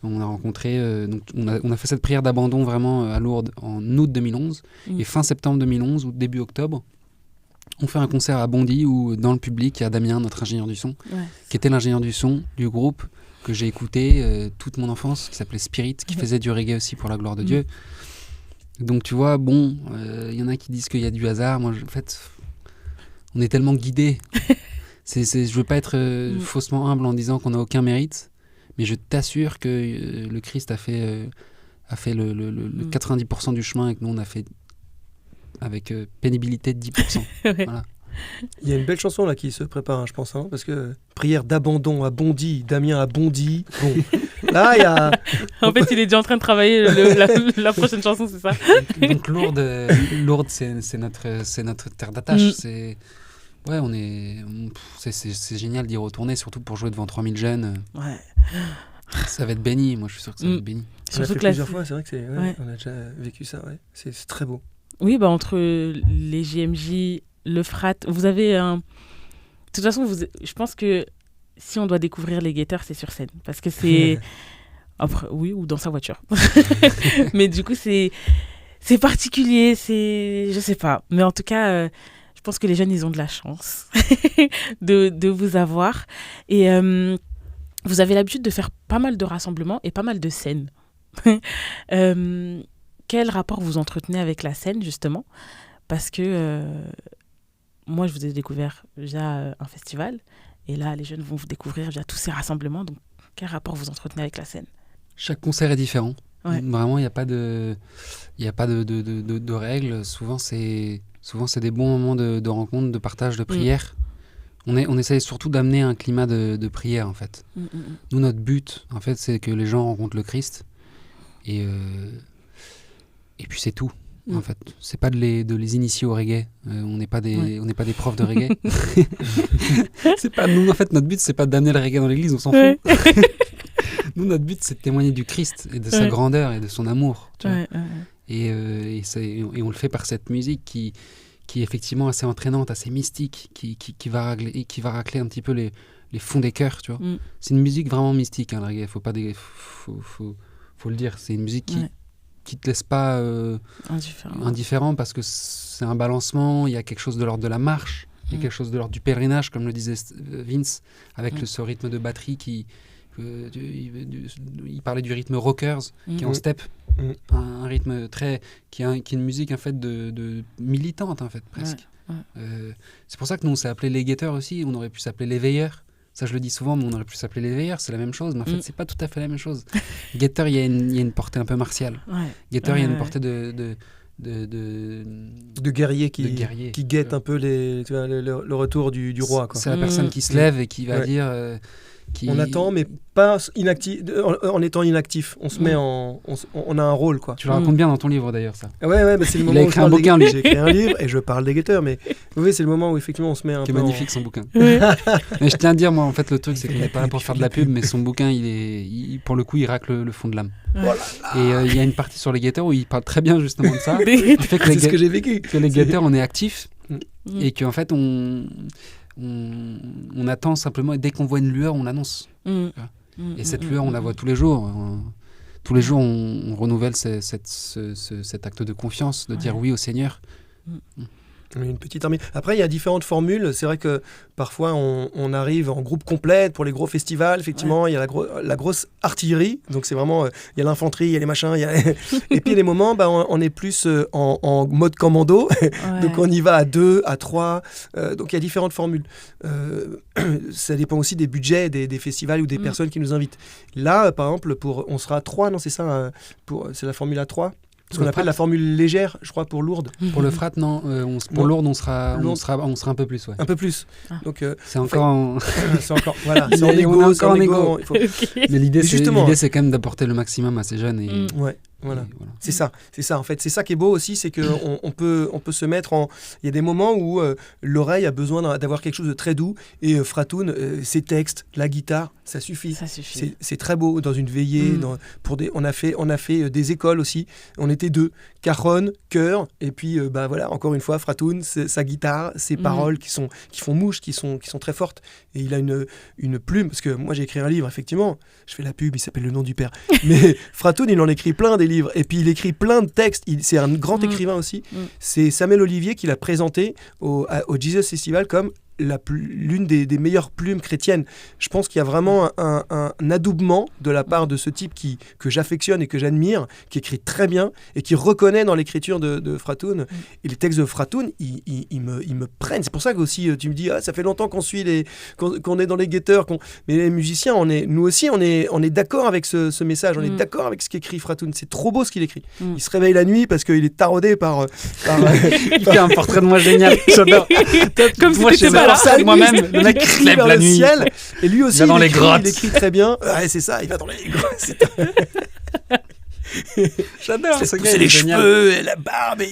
On a rencontré, donc on a fait cette prière d'abandon vraiment à Lourdes en août 2011. Et fin septembre 2011 ou début octobre, on fait un concert à Bondy où dans le public, il y a Damien, notre ingénieur du son, qui était l'ingénieur du son du groupe que j'ai écouté toute mon enfance, qui s'appelait Spirit, qui faisait du reggae aussi pour la gloire de Dieu. Donc tu vois, y en a qui disent qu'il y a du hasard. Moi, en fait, on est tellement guidés. Je veux pas être faussement humble en disant qu'on n'a aucun mérite, mais je t'assure que le Christ a fait le 90% du chemin et que nous on a fait avec pénibilité de 10%. Voilà. Il y a une belle chanson là qui se prépare, je pense, parce que prière d'abandon à Bondy, Damien à Bondy. Bon, là il y a. En fait, il est déjà en train de travailler la prochaine chanson, c'est ça. Donc Lourdes, c'est notre terre d'attache. C'est c'est génial d'y retourner, surtout pour jouer devant 3000 jeunes. Ouais. Ça va être béni. Moi, je suis sûr que ça va être béni. On l'a fait plusieurs fois. C'est vrai que on a déjà vécu ça. Ouais. C'est très beau. Oui, entre les JMJ, le Frat, vous avez toute façon, je pense que si on doit découvrir les guetteurs, c'est sur scène. Parce que c'est... Après, oui, ou dans sa voiture. Mais du coup, c'est particulier, je sais pas. Mais en tout cas, je pense que les jeunes, ils ont de la chance de vous avoir. Et vous avez l'habitude de faire pas mal de rassemblements et pas mal de scènes. Quel rapport vous entretenez avec la scène, justement ? Parce que moi, je vous ai découvert via un festival. Et là, les jeunes vont vous découvrir via tous ces rassemblements. Donc, quel rapport vous entretenez avec la scène ? Chaque concert est différent. Ouais. Vraiment, il n'y a pas de règles. Souvent, c'est des bons moments de rencontre, de partage, de prière. On essaye surtout d'amener un climat de prière, en fait. Nous, notre but, en fait, c'est que les gens rencontrent le Christ. Et puis, c'est tout. En fait, c'est pas de les initier au reggae. On n'est pas des profs de reggae. C'est pas nous. En fait, notre but c'est pas d'amener le reggae dans l'église, on s'en fout. Nous, notre but c'est de témoigner du Christ et de sa grandeur et de son amour. Tu vois. Et on le fait par cette musique qui est effectivement assez entraînante, assez mystique, qui va racler un petit peu les fonds des cœurs. Tu vois. C'est une musique vraiment mystique, hein, le reggae. Faut le dire. C'est une musique qui te laisse pas indifférent parce que c'est un balancement, il y a quelque chose de l'ordre de la marche, il y a quelque chose de l'ordre du pèlerinage, comme le disait Vince, avec ce rythme de batterie il parlait du rythme rockers, qui est en step, un rythme qui est une musique en fait de militante en fait, presque. C'est pour ça que nous on s'est appelé les guetteurs aussi, on aurait pu s'appeler les veilleurs. Ça, je le dis souvent, mais on aurait pu s'appeler les veilleurs, c'est la même chose, mais en fait, c'est pas tout à fait la même chose. Guetteur, il y a une portée un peu martiale. Guetteur, il y a une portée de guerrier qui guette un peu le retour du roi. Quoi. C'est la personne qui se lève et qui va dire... On attend, mais pas inactif, en étant inactif. On se met on a un rôle, quoi. Tu le racontes bien dans ton livre, d'ailleurs, ça. Ouais, bah c'est le moment où j'ai écrit un livre et je parle des guetteurs, mais oui, c'est le moment où effectivement on se met un peu. C'est magnifique son bouquin. Mais je tiens à dire, moi, en fait, le truc, c'est qu'on n'est pas là pour faire de la pub, mais son bouquin, pour le coup, il racle le fond de l'âme. Et il y a une partie sur les guetteurs où il parle très bien justement de ça. C'est ce que j'ai vécu. Que les guetteurs, on est actifs et qu'en fait, on attend simplement, et dès qu'on voit une lueur, on l'annonce. Et cette lueur, on la voit tous les jours. Tous les jours, on renouvelle cet acte de confiance, de dire oui au Seigneur. Une petite armée. Après, il y a différentes formules. C'est vrai que parfois, on arrive en groupe complet pour les gros festivals. Effectivement, il y a la grosse artillerie. Donc, c'est vraiment... il y a l'infanterie, il y a les machins. Et puis, il y a des moments, on est plus en mode commando. Donc, on y va à 2, à 3. Donc, il y a différentes formules. Ça dépend aussi des budgets des festivals ou des personnes qui nous invitent. Là, par exemple, on sera 3, non, c'est ça c'est la formule A3. Ce qu'on appelle la formule légère, je crois, pour Lourdes. Pour le frat, non. Pour Lourdes, on sera un peu plus. Ouais. Un peu plus. Donc, c'est encore voilà, c'est en égo. Mais l'idée, c'est quand même d'apporter le maximum à ces jeunes. Et... Ouais. Voilà. C'est ça en fait. C'est ça qui est beau aussi, c'est qu'on peut se mettre en... Il y a des moments où l'oreille a besoin d'avoir quelque chose de très doux et Fratoun, ses textes, la guitare, ça suffit. C'est très beau dans une veillée. On a fait des écoles aussi. On était 2, cajon, chœur, et puis voilà, encore une fois, Fratoun, sa guitare, ses paroles qui font mouche, qui sont très fortes. Et il a une plume, parce que moi j'ai écrit un livre, effectivement, je fais la pub, il s'appelle Le Nom du Père. Mais Fratoun, il en écrit plein des livres. Et puis il écrit plein de textes. C'est un grand écrivain aussi. C'est Samuel Olivier qui l'a présenté au Jesus Festival comme l'une des meilleures plumes chrétiennes. Je pense qu'il y a vraiment un adoubement de la part de ce type que j'affectionne et que j'admire, qui écrit très bien et qui reconnaît dans l'écriture de Fratoun. Et les textes de Fratoun, ils me prennent. C'est pour ça que aussi tu me dis, ça fait longtemps qu'on suit qu'on est dans les guetteurs, mais les musiciens, nous aussi, on est d'accord avec ce message, on est d'accord avec ce qu'écrit Fratoun. C'est trop beau ce qu'il écrit. Il se réveille la nuit parce qu'il est taraudé par il fait un portrait de moi génial. J'adore. Comme moi, si t'étais pas là. Ça, moi-même, le mec qui lève la nuit. Ciel, et lui aussi, il écrit très bien. Ouais, c'est ça, il va dans les grottes. J'adore. C'est les cheveux, et la barbe.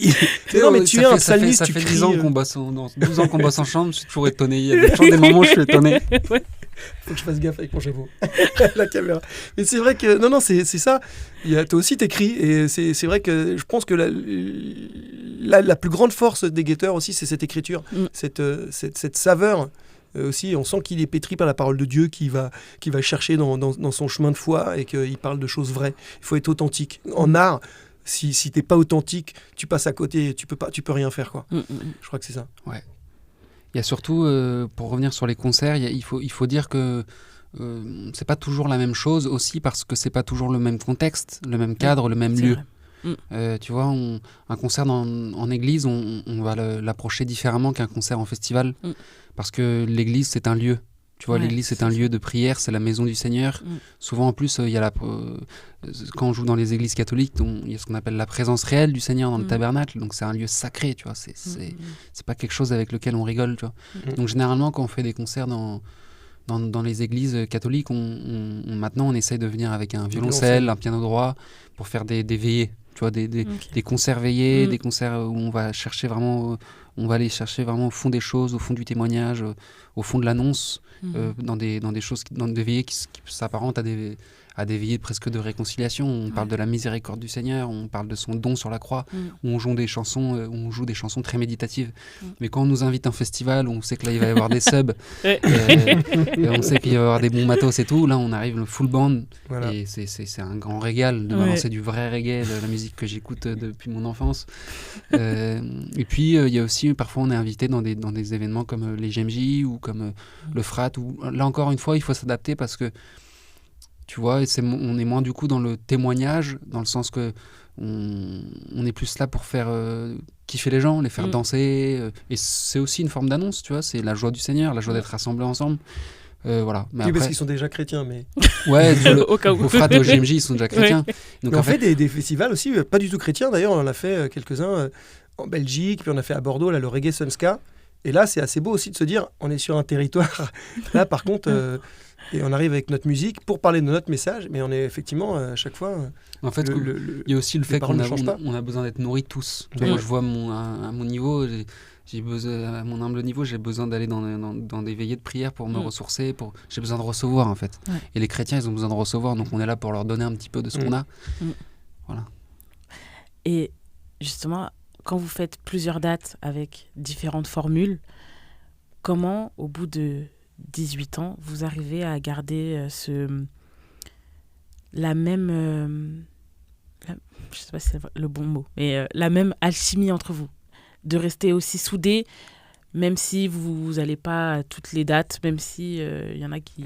Non, mais tu es un psalmiste. Ça fait 10 ans qu'on bosse 12 ans qu'on bosse en chambre. Je suis toujours étonné. Il y a toujours des moments où je suis étonné. Faut que je fasse gaffe avec mon chapeau. La caméra. Mais c'est vrai que... Non, c'est ça. Toi aussi, t'écris. Et c'est vrai que je pense que la plus grande force des guetteurs aussi, c'est cette écriture. Cette saveur aussi. On sent qu'il est pétri par la parole de Dieu, qui va chercher dans son chemin de foi et qu'il parle de choses vraies. Il faut être authentique. En art, si t'es pas authentique, tu passes à côté, tu peux rien faire, quoi. Je crois que c'est ça. Ouais. Il y a surtout, pour revenir sur les concerts, il faut dire que c'est pas toujours la même chose aussi, parce que c'est pas toujours le même contexte, le même cadre, le même lieu. Tu vois, un concert en église, on va l'approcher différemment qu'un concert en festival, parce que l'église, c'est un lieu. Tu vois, l'église, c'est un lieu de prière, c'est la maison du Seigneur. Souvent, en plus, quand on joue dans les églises catholiques, il y a ce qu'on appelle la présence réelle du Seigneur dans le tabernacle. Donc, c'est un lieu sacré, tu vois. C'est pas quelque chose avec lequel on rigole, tu vois. Donc, généralement, quand on fait des concerts dans les églises catholiques, maintenant, on essaye de venir avec un violoncelle, un piano droit, pour faire des veillées. Tu vois, des concerts veillés, des concerts où on va chercher vraiment... On va aller chercher vraiment au fond des choses, au fond du témoignage, au fond de l'annonce, dans des choses, dans des veillées qui s'apparentent à des veillées presque de réconciliation. On parle de la miséricorde du Seigneur, on parle de son don sur la croix, où on joue des chansons très méditatives. Mais quand on nous invite à un festival, où on sait que là il va y avoir des subs, et on sait qu'il va y avoir des bons matos et tout, là on arrive le full band, et c'est un grand régal de balancer du vrai reggae, de la musique que j'écoute depuis mon enfance. Et puis il y a aussi, parfois on est invité dans des événements comme les GMJ ou comme le Frat, où là encore une fois il faut s'adapter, parce que tu vois, on est moins du coup dans le témoignage, dans le sens que on est plus là pour faire kiffer les gens, les faire danser, et c'est aussi une forme d'annonce, tu vois, c'est la joie du Seigneur, la joie d'être rassemblés ensemble. Voilà. Mais après... parce qu'ils sont déjà chrétiens, mais... Ouais, au Frat et au GMJ, ils sont déjà chrétiens. Donc, en fait, des festivals aussi, pas du tout chrétiens, d'ailleurs, on en a fait quelques-uns en Belgique, puis on a fait à Bordeaux, là, le Reggae Sunska. Et là, c'est assez beau aussi de se dire, on est sur un territoire. Là, par contre... Et on arrive avec notre musique pour parler de notre message, mais on est effectivement à chaque fois... En fait, il y a aussi le fait qu'on a besoin d'être nourris tous. Moi, je vois à mon niveau, à mon humble niveau, j'ai besoin d'aller dans des veillées de prière pour me ressourcer. J'ai besoin de recevoir, en fait. Et les chrétiens, ils ont besoin de recevoir, donc on est là pour leur donner un petit peu de ce qu'on a. Voilà. Et justement, quand vous faites plusieurs dates avec différentes formules, comment, au bout de 18 ans, vous arrivez à garder la même... je sais pas si c'est le bon mot, mais la même alchimie entre vous, de rester aussi soudés, même si vous n'allez pas à toutes les dates, même si y en a qui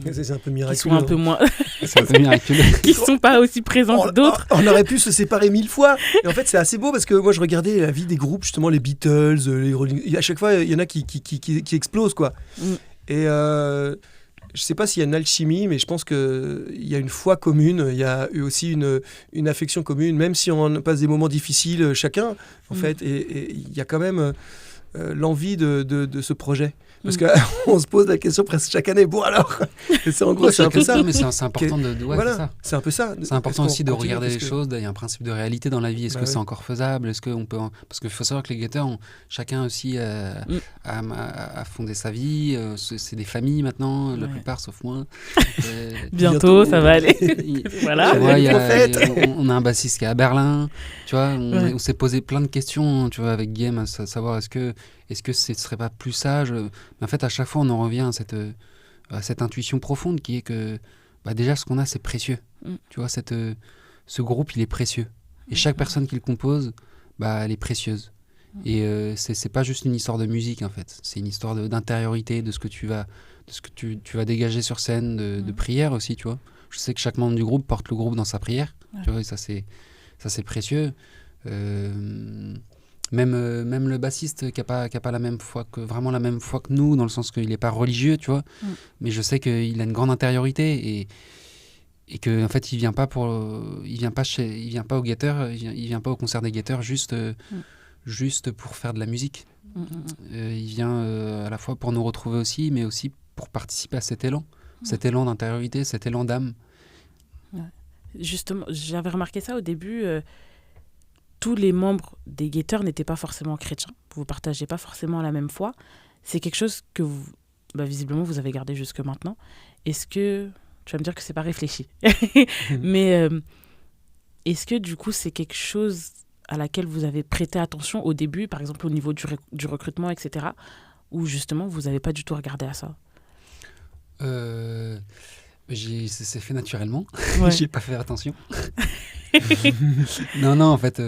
sont un peu moins... c'est un peu miraculeux. qui sont pas aussi présents que d'autres. On aurait pu se séparer 1000 fois. Et en fait, c'est assez beau, parce que moi, je regardais la vie des groupes, justement, les Beatles, les Rolling... À chaque fois, il y en a qui explosent, quoi. Et je sais pas s'il y a une alchimie, mais je pense qu'il y a une foi commune, il y a eu aussi une affection commune, même si on passe des moments difficiles chacun, en fait, et il y a quand même l'envie de ce projet. Parce qu'on se pose la question presque chaque année, bon alors, c'est en gros, c'est un peu ça. Mais c'est important de voilà, c'est ça. C'est un peu ça. C'est important aussi de regarder les choses, il y a un principe de réalité dans la vie, est-ce que c'est encore faisable, est-ce qu'on peut parce qu'il faut savoir que les guetteurs ont chacun aussi a fondé sa vie, c'est des familles maintenant, la plupart sauf moi. Bientôt ça va aller. Voilà. Tu vois, on a un bassiste qui est à Berlin, tu vois, on s'est posé plein de questions, tu vois, avec Guillaume, à savoir est-ce que ce serait pas plus sage. Mais en fait, à chaque fois, on en revient à cette intuition profonde qui est que déjà, ce qu'on a, c'est précieux. Tu vois, ce groupe, il est précieux. Et chaque personne qui le compose, elle est précieuse. Et c'est pas juste une histoire de musique, en fait. C'est une histoire d'intériorité, de ce que tu vas dégager sur scène, de prière aussi, tu vois. Je sais que chaque membre du groupe porte le groupe dans sa prière. Tu vois, et ça, c'est précieux. Même le bassiste qui a pas la même foi que nous, dans le sens qu'il n'est pas religieux, tu vois, mais je sais qu'il a une grande intériorité et que en fait il vient pas au guetteur, il vient pas au concert des guetteurs juste pour faire de la musique. Il vient à la fois pour nous retrouver aussi, mais aussi pour participer à cet élan d'intériorité, cet élan d'âme. Justement, j'avais remarqué ça au début. Tous les membres des guetteurs n'étaient pas forcément chrétiens. Vous ne partagez pas forcément la même foi. C'est quelque chose que visiblement, vous avez gardé jusque maintenant. Est-ce que... Tu vas me dire que ce n'est pas réfléchi. Mais est-ce que, du coup, c'est quelque chose à laquelle vous avez prêté attention au début, par exemple au niveau du recrutement, etc., ou justement, vous n'avez pas du tout regardé à ça ? C'est fait naturellement. Ouais. J'ai pas fait attention. Non, en fait,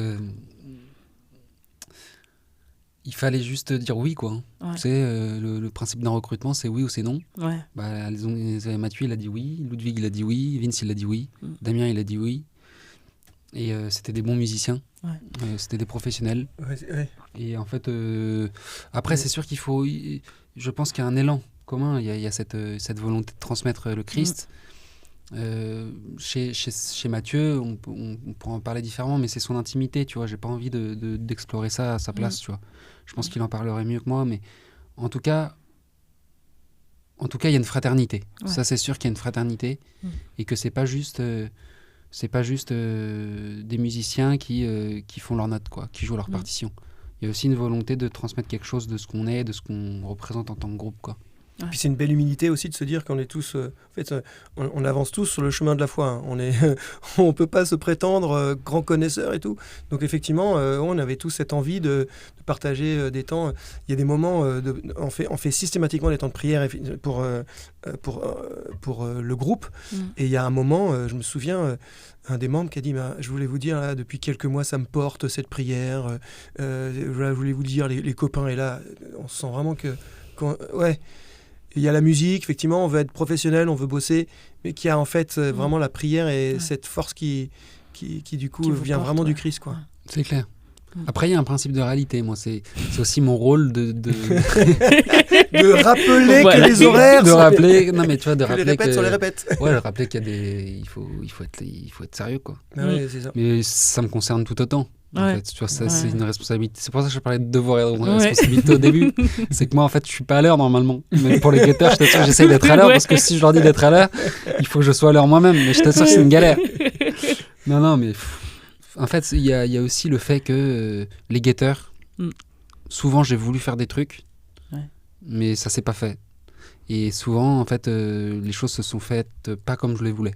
il fallait juste dire oui, quoi. Ouais. Tu sais, le principe d'un recrutement, c'est oui ou c'est non. Ouais. Bah, Mathieu, il a dit oui. Ludwig, il a dit oui. Vince, il a dit oui. Damien, il a dit oui. Et c'était des bons musiciens. Ouais. C'était des professionnels. Ouais. Et en fait, après, c'est sûr qu'il faut... Je pense qu'il y a un élan commun. Il y a cette volonté de transmettre le Christ. Chez Mathieu, on pourra en parler différemment, mais c'est son intimité, tu vois. J'ai pas envie d'explorer ça à sa place, tu vois. Je pense qu'il en parlerait mieux que moi, mais en tout cas, il y a une fraternité. Ouais. Ça, c'est sûr qu'il y a une fraternité et que c'est pas juste des musiciens qui font leurs notes, quoi, qui jouent leur partition. Il y a aussi une volonté de transmettre quelque chose de ce qu'on est, de ce qu'on représente en tant que groupe, quoi. Ouais. Puis c'est une belle humilité aussi de se dire qu'on est tous, en fait, on avance tous sur le chemin de la foi. Hein. On peut pas se prétendre grand connaisseur et tout. Donc effectivement, on avait tous cette envie de partager des temps. Il y a des moments, on fait systématiquement des temps de prière pour le groupe. Et il y a un moment, je me souviens. Un des membres qui a dit je voulais vous dire, là, depuis quelques mois, ça me porte cette prière. Je voulais vous le dire, les copains. Et là, on sent vraiment que. Ouais. Il y a la musique, effectivement, on veut être professionnel, on veut bosser, mais qu'il y a en fait vraiment la prière et cette force qui du coup, vient vraiment du Christ, quoi. C'est clair. Après, il y a un principe de réalité. Moi, c'est aussi mon rôle de de rappeler que les horaires de rappeler, non mais tu vois, de rappeler les répètes sur les répètes. Ouais, de rappeler qu'il y a des, il faut être sérieux, quoi. Ouais, c'est ça. Mais ça me concerne tout autant. En fait, tu vois, ça, c'est une responsabilité. C'est pour ça que je parlais de devoir et de responsabilité au début. C'est que moi, en fait, je suis pas à l'heure normalement. Même pour les guetteurs, je t'assure, j'essaie d'être à l'heure parce que si je leur dis d'être à l'heure, il faut que je sois à l'heure moi-même. Mais je t'assure, c'est une galère. Non, mais en fait, il y a aussi le fait que les guetteurs, souvent, j'ai voulu faire des trucs, mais ça s'est pas fait. Et souvent, en fait, les choses se sont faites pas comme je les voulais.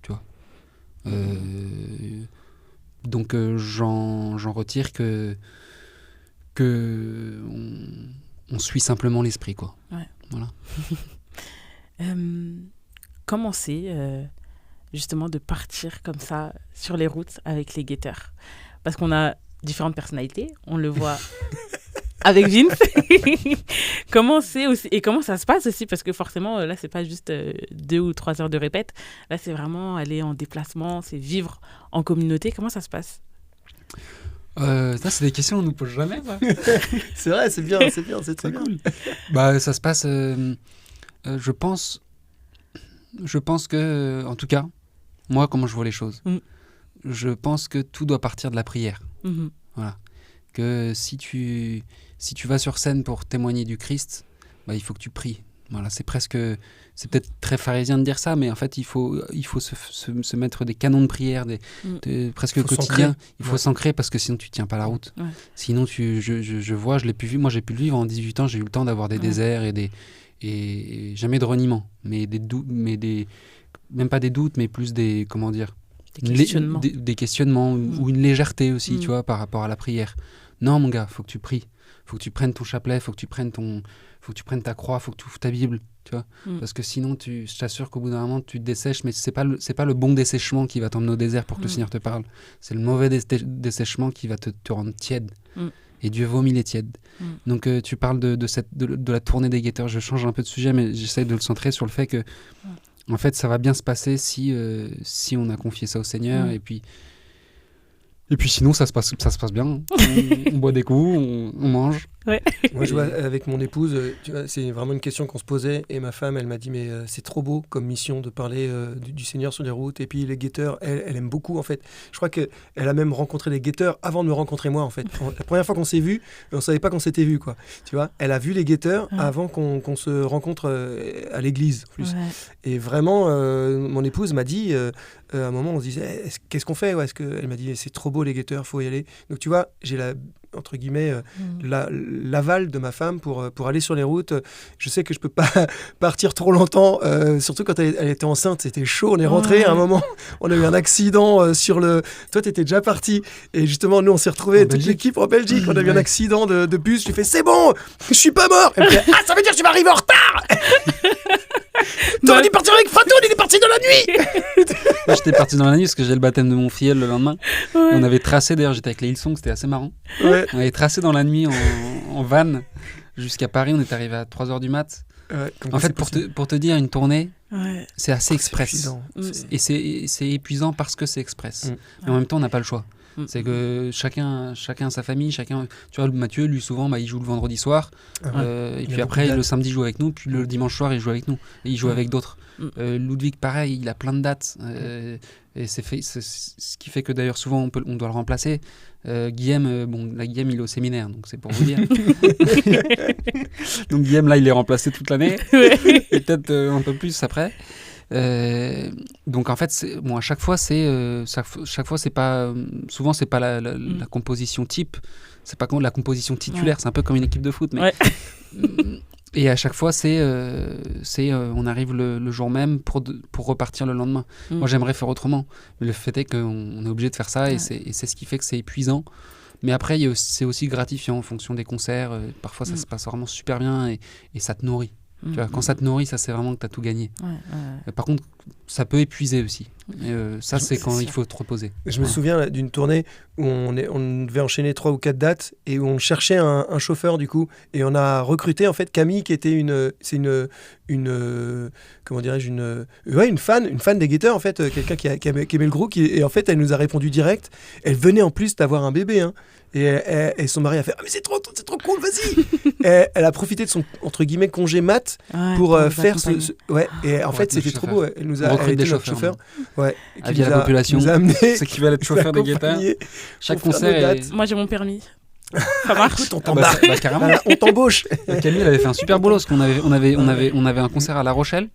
Tu vois. Donc j'en retire que on suit simplement l'esprit, quoi. Ouais. Voilà. Comment c'est justement de partir comme ça sur les routes avec les guetteurs? Parce qu'on a différentes personnalités, on le voit avec Vince. Comment c'est aussi, et comment ça se passe aussi, parce que forcément là c'est pas juste 2 ou 3 heures de répète, là c'est vraiment aller en déplacement, c'est vivre en communauté. Comment ça se passe? Ça, c'est des questions qu'on nous pose jamais, quoi. C'est vrai, c'est bien, c'est très cool. Bah, ça se passe, je pense que, en tout cas, moi, comment je vois les choses, je pense que tout doit partir de la prière. Voilà. Que si tu vas sur scène pour témoigner du Christ, bah, il faut que tu pries. Voilà, c'est peut-être très pharisien de dire ça, mais en fait, il faut se mettre des canons de prière, presque quotidiens. Il faut s'ancrer parce que sinon, tu tiens pas la route. Ouais. Sinon, je l'ai pu vivre. Moi, j'ai pu le vivre en 18 ans. J'ai eu le temps d'avoir des déserts et jamais de reniement, mais même pas des doutes, mais plus des, comment dire, des questionnements ou une légèreté aussi, tu vois, par rapport à la prière. Non, mon gars, faut que tu pries. Faut que tu prennes ton chapelet, faut que tu prennes ta croix, faut que tu ouvres ta Bible, tu vois. Parce que sinon, je t'assure qu'au bout d'un moment, tu te dessèches, mais c'est pas le bon dessèchement qui va t'emmener au désert pour que le Seigneur te parle. C'est le mauvais dessèchement qui va te rendre tiède. Et Dieu vomit les tièdes. Donc, tu parles de la tournée des guetteurs. Je change un peu de sujet, mais j'essaie de le centrer sur le fait que, en fait, ça va bien se passer si on a confié ça au Seigneur. Et puis sinon, ça se passe bien. On boit des coups, on mange. Ouais. Moi, je vois avec mon épouse, tu vois, c'est vraiment une question qu'on se posait. Et ma femme, elle m'a dit, mais c'est trop beau comme mission de parler du Seigneur sur les routes. Et puis les guetteurs, elle aime beaucoup, en fait. Je crois qu'elle a même rencontré les guetteurs avant de me rencontrer moi, en fait. La première fois qu'on s'est vus, on ne savait pas qu'on s'était vus, quoi. Tu vois, elle a vu les guetteurs avant qu'on se rencontre à l'église, en plus. Ouais. Et vraiment, mon épouse m'a dit, à un moment, on se disait, qu'est-ce qu'on fait? Elle m'a dit, c'est trop beau les guetteurs, faut y aller. Donc tu vois, j'ai entre guillemets, l'aval de ma femme pour aller sur les routes. Je sais que je peux pas partir trop longtemps, surtout quand elle était enceinte, c'était chaud. On est rentré à un moment, on a eu un accident sur le... Toi, tu étais déjà parti. Et justement, nous, on s'est retrouvés, toute l'équipe en Belgique. On a eu un accident de bus. Je lui ai fait, c'est bon, je suis pas mort. Elle me fait, ça veut dire que tu vas arriver en retard. T'aurais dû partir avec Frato, il est parti dans la nuit. Moi, j'étais parti dans la nuit parce que j'ai le baptême de mon filleul le lendemain. Ouais. Et on avait tracé, d'ailleurs, j'étais avec les Hillsong, c'était assez marrant. Ouais. On avait tracé dans la nuit en van jusqu'à Paris, on est arrivé à 3h du mat. Ouais, En fait, pour te dire, une tournée, Ouais. c'est assez express. épuisant. Et c'est épuisant parce que c'est express. Mm. Mais en même temps, on n'a pas le choix. Mm. C'est que chacun a sa famille, chacun. Tu vois, Mathieu, lui, souvent, il joue le vendredi soir. Ah ouais. Et Il puis a après, beaucoup de le dates. samedi, il joue avec nous. Puis le dimanche soir, il joue avec nous. Et il joue Mm. avec d'autres. Mm. Ludwig, pareil, il a plein de dates. Et c'est ce qui fait que d'ailleurs, souvent, on doit le remplacer. Guillaume, Guillaume, il est au séminaire, donc c'est pour vous dire. Donc Guillaume, là, il est remplacé toute l'année. Et peut-être un peu plus après. Donc en fait, à chaque fois, chaque fois, c'est pas. Souvent, c'est pas la composition type. C'est pas la composition titulaire. Ouais. C'est un peu comme une équipe de foot. Mais Ouais. et à chaque fois, on arrive le jour même pour repartir le lendemain. Mm. Moi, j'aimerais faire autrement. Mais le fait est qu'on est obligé de faire ça Ouais. et c'est ce qui fait que c'est épuisant. Mais après, c'est aussi gratifiant en fonction des concerts. Parfois, ça se passe vraiment super bien et ça te nourrit. Tu vois, quand ça te nourrit, ça c'est vraiment que tu as tout gagné. Ouais. Par contre, ça peut épuiser aussi. Et, ça, c'est quand C'est il faut te reposer. Je me souviens là, d'une tournée où on devait enchaîner 3 ou 4 dates et où on cherchait un chauffeur du coup et on a recruté en fait Camille qui était une comment dirais-je une fan des Guetteurs en fait, quelqu'un qui aimait le groupe et en fait elle nous a répondu direct. Elle venait en plus d'avoir un bébé hein. Et son mari a fait ah mais c'est trop cool, vas-y. Et elle a profité de son entre guillemets congé mat pour faire ouais et en fait c'était trop beau. Elle nous a recrute des chauffeurs. Ouais. Avis à la population. Ceux qui veulent être chauffeurs de Guetteurs. Chaque concert. Moi j'ai mon permis. Ça marche. Écoute, on t'embarque. Carrément. Voilà, on t'embauche. Camille elle avait fait un super boulot parce qu'on avait un concert à La Rochelle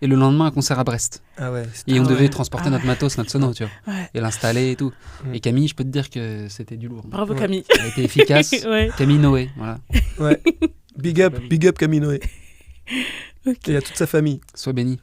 et le lendemain un concert à Brest. Ah ouais. Et on devait transporter notre matos, notre sono, tu vois, Ouais. et l'installer et tout. Et Camille, je peux te dire que c'était du lourd. Bravo Camille. Elle a été efficace. Ouais. Camille Noé, voilà. Ouais. Big up Camille Noé. Ok. Et à toute sa famille. Sois béni.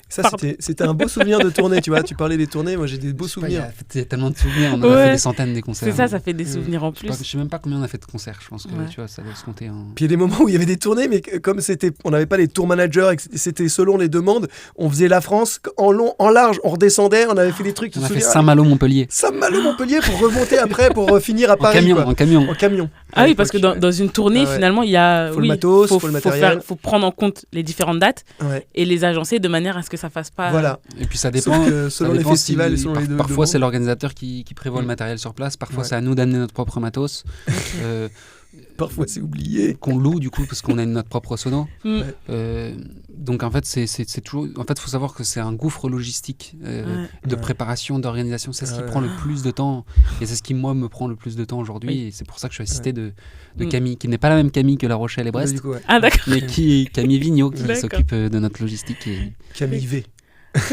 Ça, c'était un beau souvenir de tournée, tu vois. Tu parlais des tournées, moi j'ai des beaux souvenirs. Il y a tellement de souvenirs, on en a fait des centaines des concerts. C'est ça fait des souvenirs en plus. Je sais même pas combien on a fait de concerts, je pense que tu vois, ça doit se compter en... Puis il y a des moments où il y avait des tournées, mais comme on n'avait pas les tour managers, et que c'était selon les demandes, on faisait la France en long, en large, on redescendait, on avait fait des trucs. On a fait Saint-Malo-Montpellier. Saint-Malo-Montpellier pour remonter après, pour finir à Paris. En camion. Ah oui, parce que dans une tournée, finalement, il y a... Faut le matos, faut le matériel. Faut prendre en compte les différentes dates Ouais. et les agencer de manière à ce que ça fasse pas... Voilà. Et puis ça dépend. Selon les festivals et selon les deux. Parfois c'est l'organisateur qui prévoit le matériel sur place, parfois c'est à nous d'amener notre propre matos. Parfois c'est oublié. Qu'on loue du coup parce qu'on a notre propre sono. Mm. Donc en fait c'est toujours. En fait, faut savoir que c'est un gouffre logistique de préparation, d'organisation. C'est ce qui prend le plus de temps et c'est ce qui moi me prend le plus de temps aujourd'hui. Oui. Et c'est pour ça que je suis assisté de Camille, qui n'est pas la même Camille que La Rochelle et Brest, Du coup, ouais. Ah d'accord. mais qui est Camille Vigneault qui D'accord. s'occupe de notre logistique et Camille V. Ok.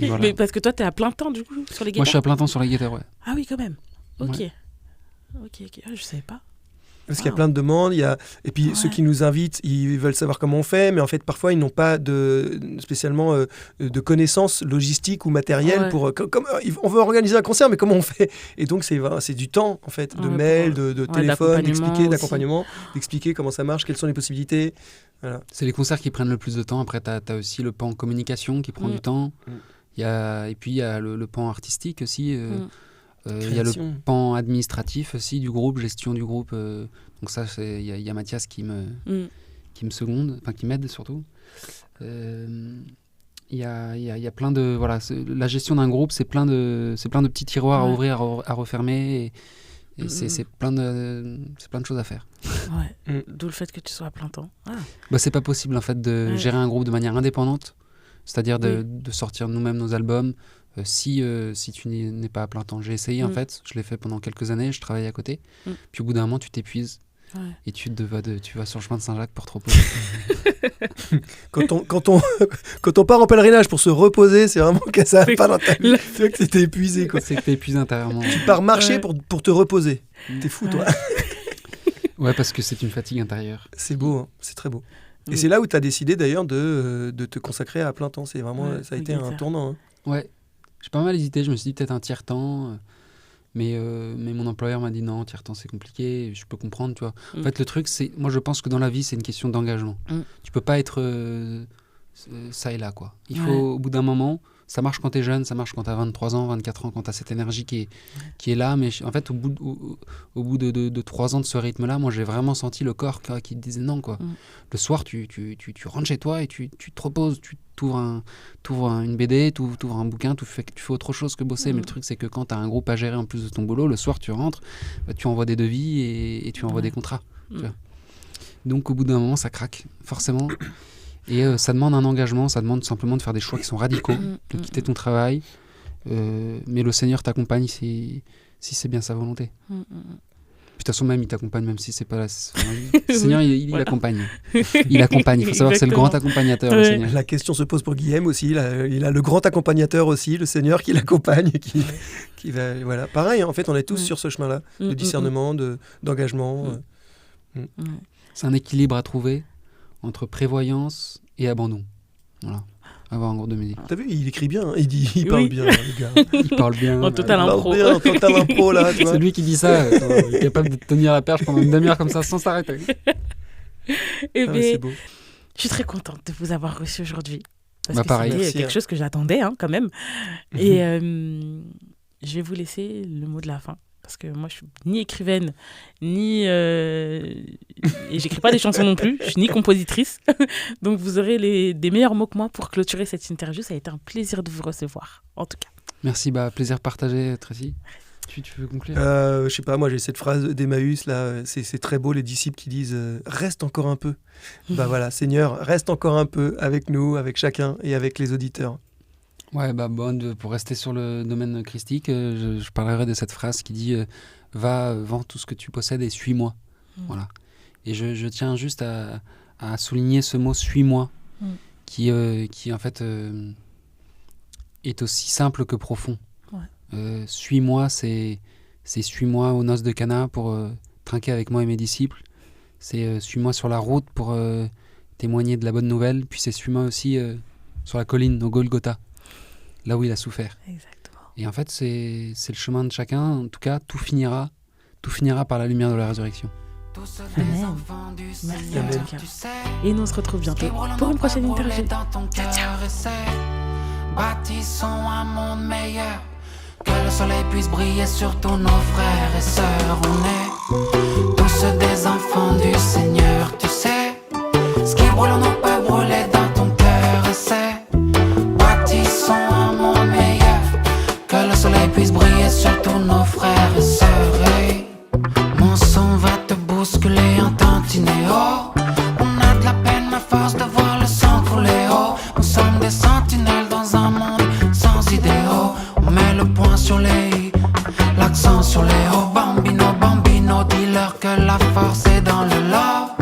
voilà. Mais parce que toi, t'es à plein temps du coup sur les guitares. Moi je suis à plein temps sur les guitares, ouais. Ah oui, quand même. Ok. Ouais. Ok. Ah, je savais pas. Parce qu'il y a plein de demandes, et puis ceux qui nous invitent, ils veulent savoir comment on fait, mais en fait parfois ils n'ont pas spécialement de connaissances logistiques ou matérielles pour on veut organiser un concert, mais comment on fait? Et donc c'est du temps en fait, de mails, de téléphone, d'accompagnement, d'expliquer comment ça marche, quelles sont les possibilités. Voilà. C'est les concerts qui prennent le plus de temps. Après, tu as aussi le pan communication qui prend du temps. Et puis, il y a le pan artistique aussi. Il y a le pan administratif aussi du groupe, gestion du groupe. Donc ça, il y a Mathias qui me seconde, enfin qui m'aide surtout. Il y a plein de... Voilà, la gestion d'un groupe, c'est plein de petits tiroirs à ouvrir, à refermer. Et c'est plein de choses à faire. Ouais. D'où le fait que tu sois à plein temps. Ah. Bah, c'est pas possible en fait de gérer un groupe de manière indépendante, c'est-à-dire de sortir nous-mêmes nos albums si tu n'es pas à plein temps. J'ai essayé en fait, je l'ai fait pendant quelques années, je travaillais à côté, puis au bout d'un moment tu t'épuises et tu vas sur le chemin de Saint-Jacques pour te reposer. Quand on part en pèlerinage pour se reposer, c'est vraiment que ça va pas dans ta vie. Tu vois que t'es épuisé, quoi. C'est que t'es épuisé intérieurement. Tu pars marcher pour te reposer. T'es fou, toi. Ouais, parce que c'est une fatigue intérieure. C'est beau, hein. C'est très beau. Et c'est là où tu as décidé d'ailleurs de te consacrer à plein temps. C'est vraiment, ça a été un tournant. Hein. Ouais, j'ai pas mal hésité. Je me suis dit peut-être un tiers-temps. Mais mon employeur m'a dit non, tiers-temps c'est compliqué, je peux comprendre, tu vois. En fait, le truc, c'est, moi je pense que dans la vie, c'est une question d'engagement. Tu peux pas être ça et là, quoi. Il faut, au bout d'un moment, ça marche quand t'es jeune, ça marche quand t'as 23 ans, 24 ans, quand t'as cette énergie qui est là. Mais en fait, au bout de 3 ans de ce rythme-là, moi j'ai vraiment senti le corps qui disait non, quoi. Le soir, tu rentres chez toi et tu te reposes, tu t'ouvres une BD, tu ouvres un bouquin, tu fais autre chose que bosser. Mais le truc, c'est que quand tu as un groupe à gérer en plus de ton boulot, le soir, tu rentres, tu envoies des devis et tu envoies des contrats. Tu vois. Donc, au bout d'un moment, ça craque, forcément. Et ça demande un engagement, ça demande simplement de faire des choix qui sont radicaux, de quitter ton travail. Mais le Seigneur t'accompagne si c'est bien sa volonté. De toute façon, même, il t'accompagne, même si c'est pas la... Le Seigneur, il accompagne. Il accompagne. Il faut savoir que c'est le grand accompagnateur, le Seigneur. La question se pose pour Guillaume aussi. Il a le grand accompagnateur aussi, le Seigneur qui l'accompagne. Qui va, voilà. Pareil, en fait, on est tous sur ce chemin-là, de discernement, d'engagement. C'est un équilibre à trouver entre prévoyance et abandon. Voilà. Avoir un gros de musique. T'as vu, il écrit bien, hein. Il parle bien, le gars. Il parle bien. En total impro. En total impro, là. Tu vois. C'est lui qui dit ça. Il est capable de tenir la perche pendant une demi-heure comme ça sans s'arrêter. C'est beau. Je suis très contente de vous avoir reçu aujourd'hui. Parce que pareil. c'est quelque chose que j'attendais, quand même. Et je vais vous laisser le mot de la fin. Parce que moi, je suis ni écrivaine, ni... Et j'écris pas des chansons non plus. Je suis ni compositrice. Donc, vous aurez des meilleurs mots que moi pour clôturer cette interview. Ça a été un plaisir de vous recevoir, en tout cas. Merci, plaisir partagé, Tracy. Tu veux conclure ? Je sais pas, moi, j'ai cette phrase d'Emmaüs, là. C'est très beau, les disciples qui disent « Reste encore un peu ». Voilà, Seigneur, reste encore un peu avec nous, avec chacun et avec les auditeurs. Ouais, pour rester sur le domaine christique, je parlerai de cette phrase qui dit va, vends tout ce que tu possèdes et suis-moi. Voilà. Et je tiens juste à souligner ce mot suis-moi, qui en fait est aussi simple que profond. Suis-moi, c'est suis-moi aux noces de Cana pour trinquer avec moi et mes disciples. C'est suis-moi sur la route pour témoigner de la bonne nouvelle. Puis c'est suis-moi aussi sur la colline, au Golgotha. Là où il a souffert. Exactement. Et en fait, c'est le chemin de chacun. En tout cas, tout finira par la lumière de la résurrection. Amen. Merci en tout cas. Et nous on se retrouve bientôt pour une prochaine interview. Ciao. Bâtissons un monde meilleur. Que le soleil puisse briller sur tous nos frères et sœurs. On est tous des enfants du Seigneur. Tu sais, ce qui brûle, on ne peut brûler dans ton cœur. Et c'est bâtissons un monde meilleur, que le soleil puisse briller sur tous nos frères et sœurs. Hey, mon son va te bousculer en tantinéo. On a de la peine à force de voir le sang couler haut. Nous sommes des sentinelles dans un monde sans idéaux. On met le point sur les i, l'accent sur les hauts. Bambino, bambino, dis-leur que la force est dans le love.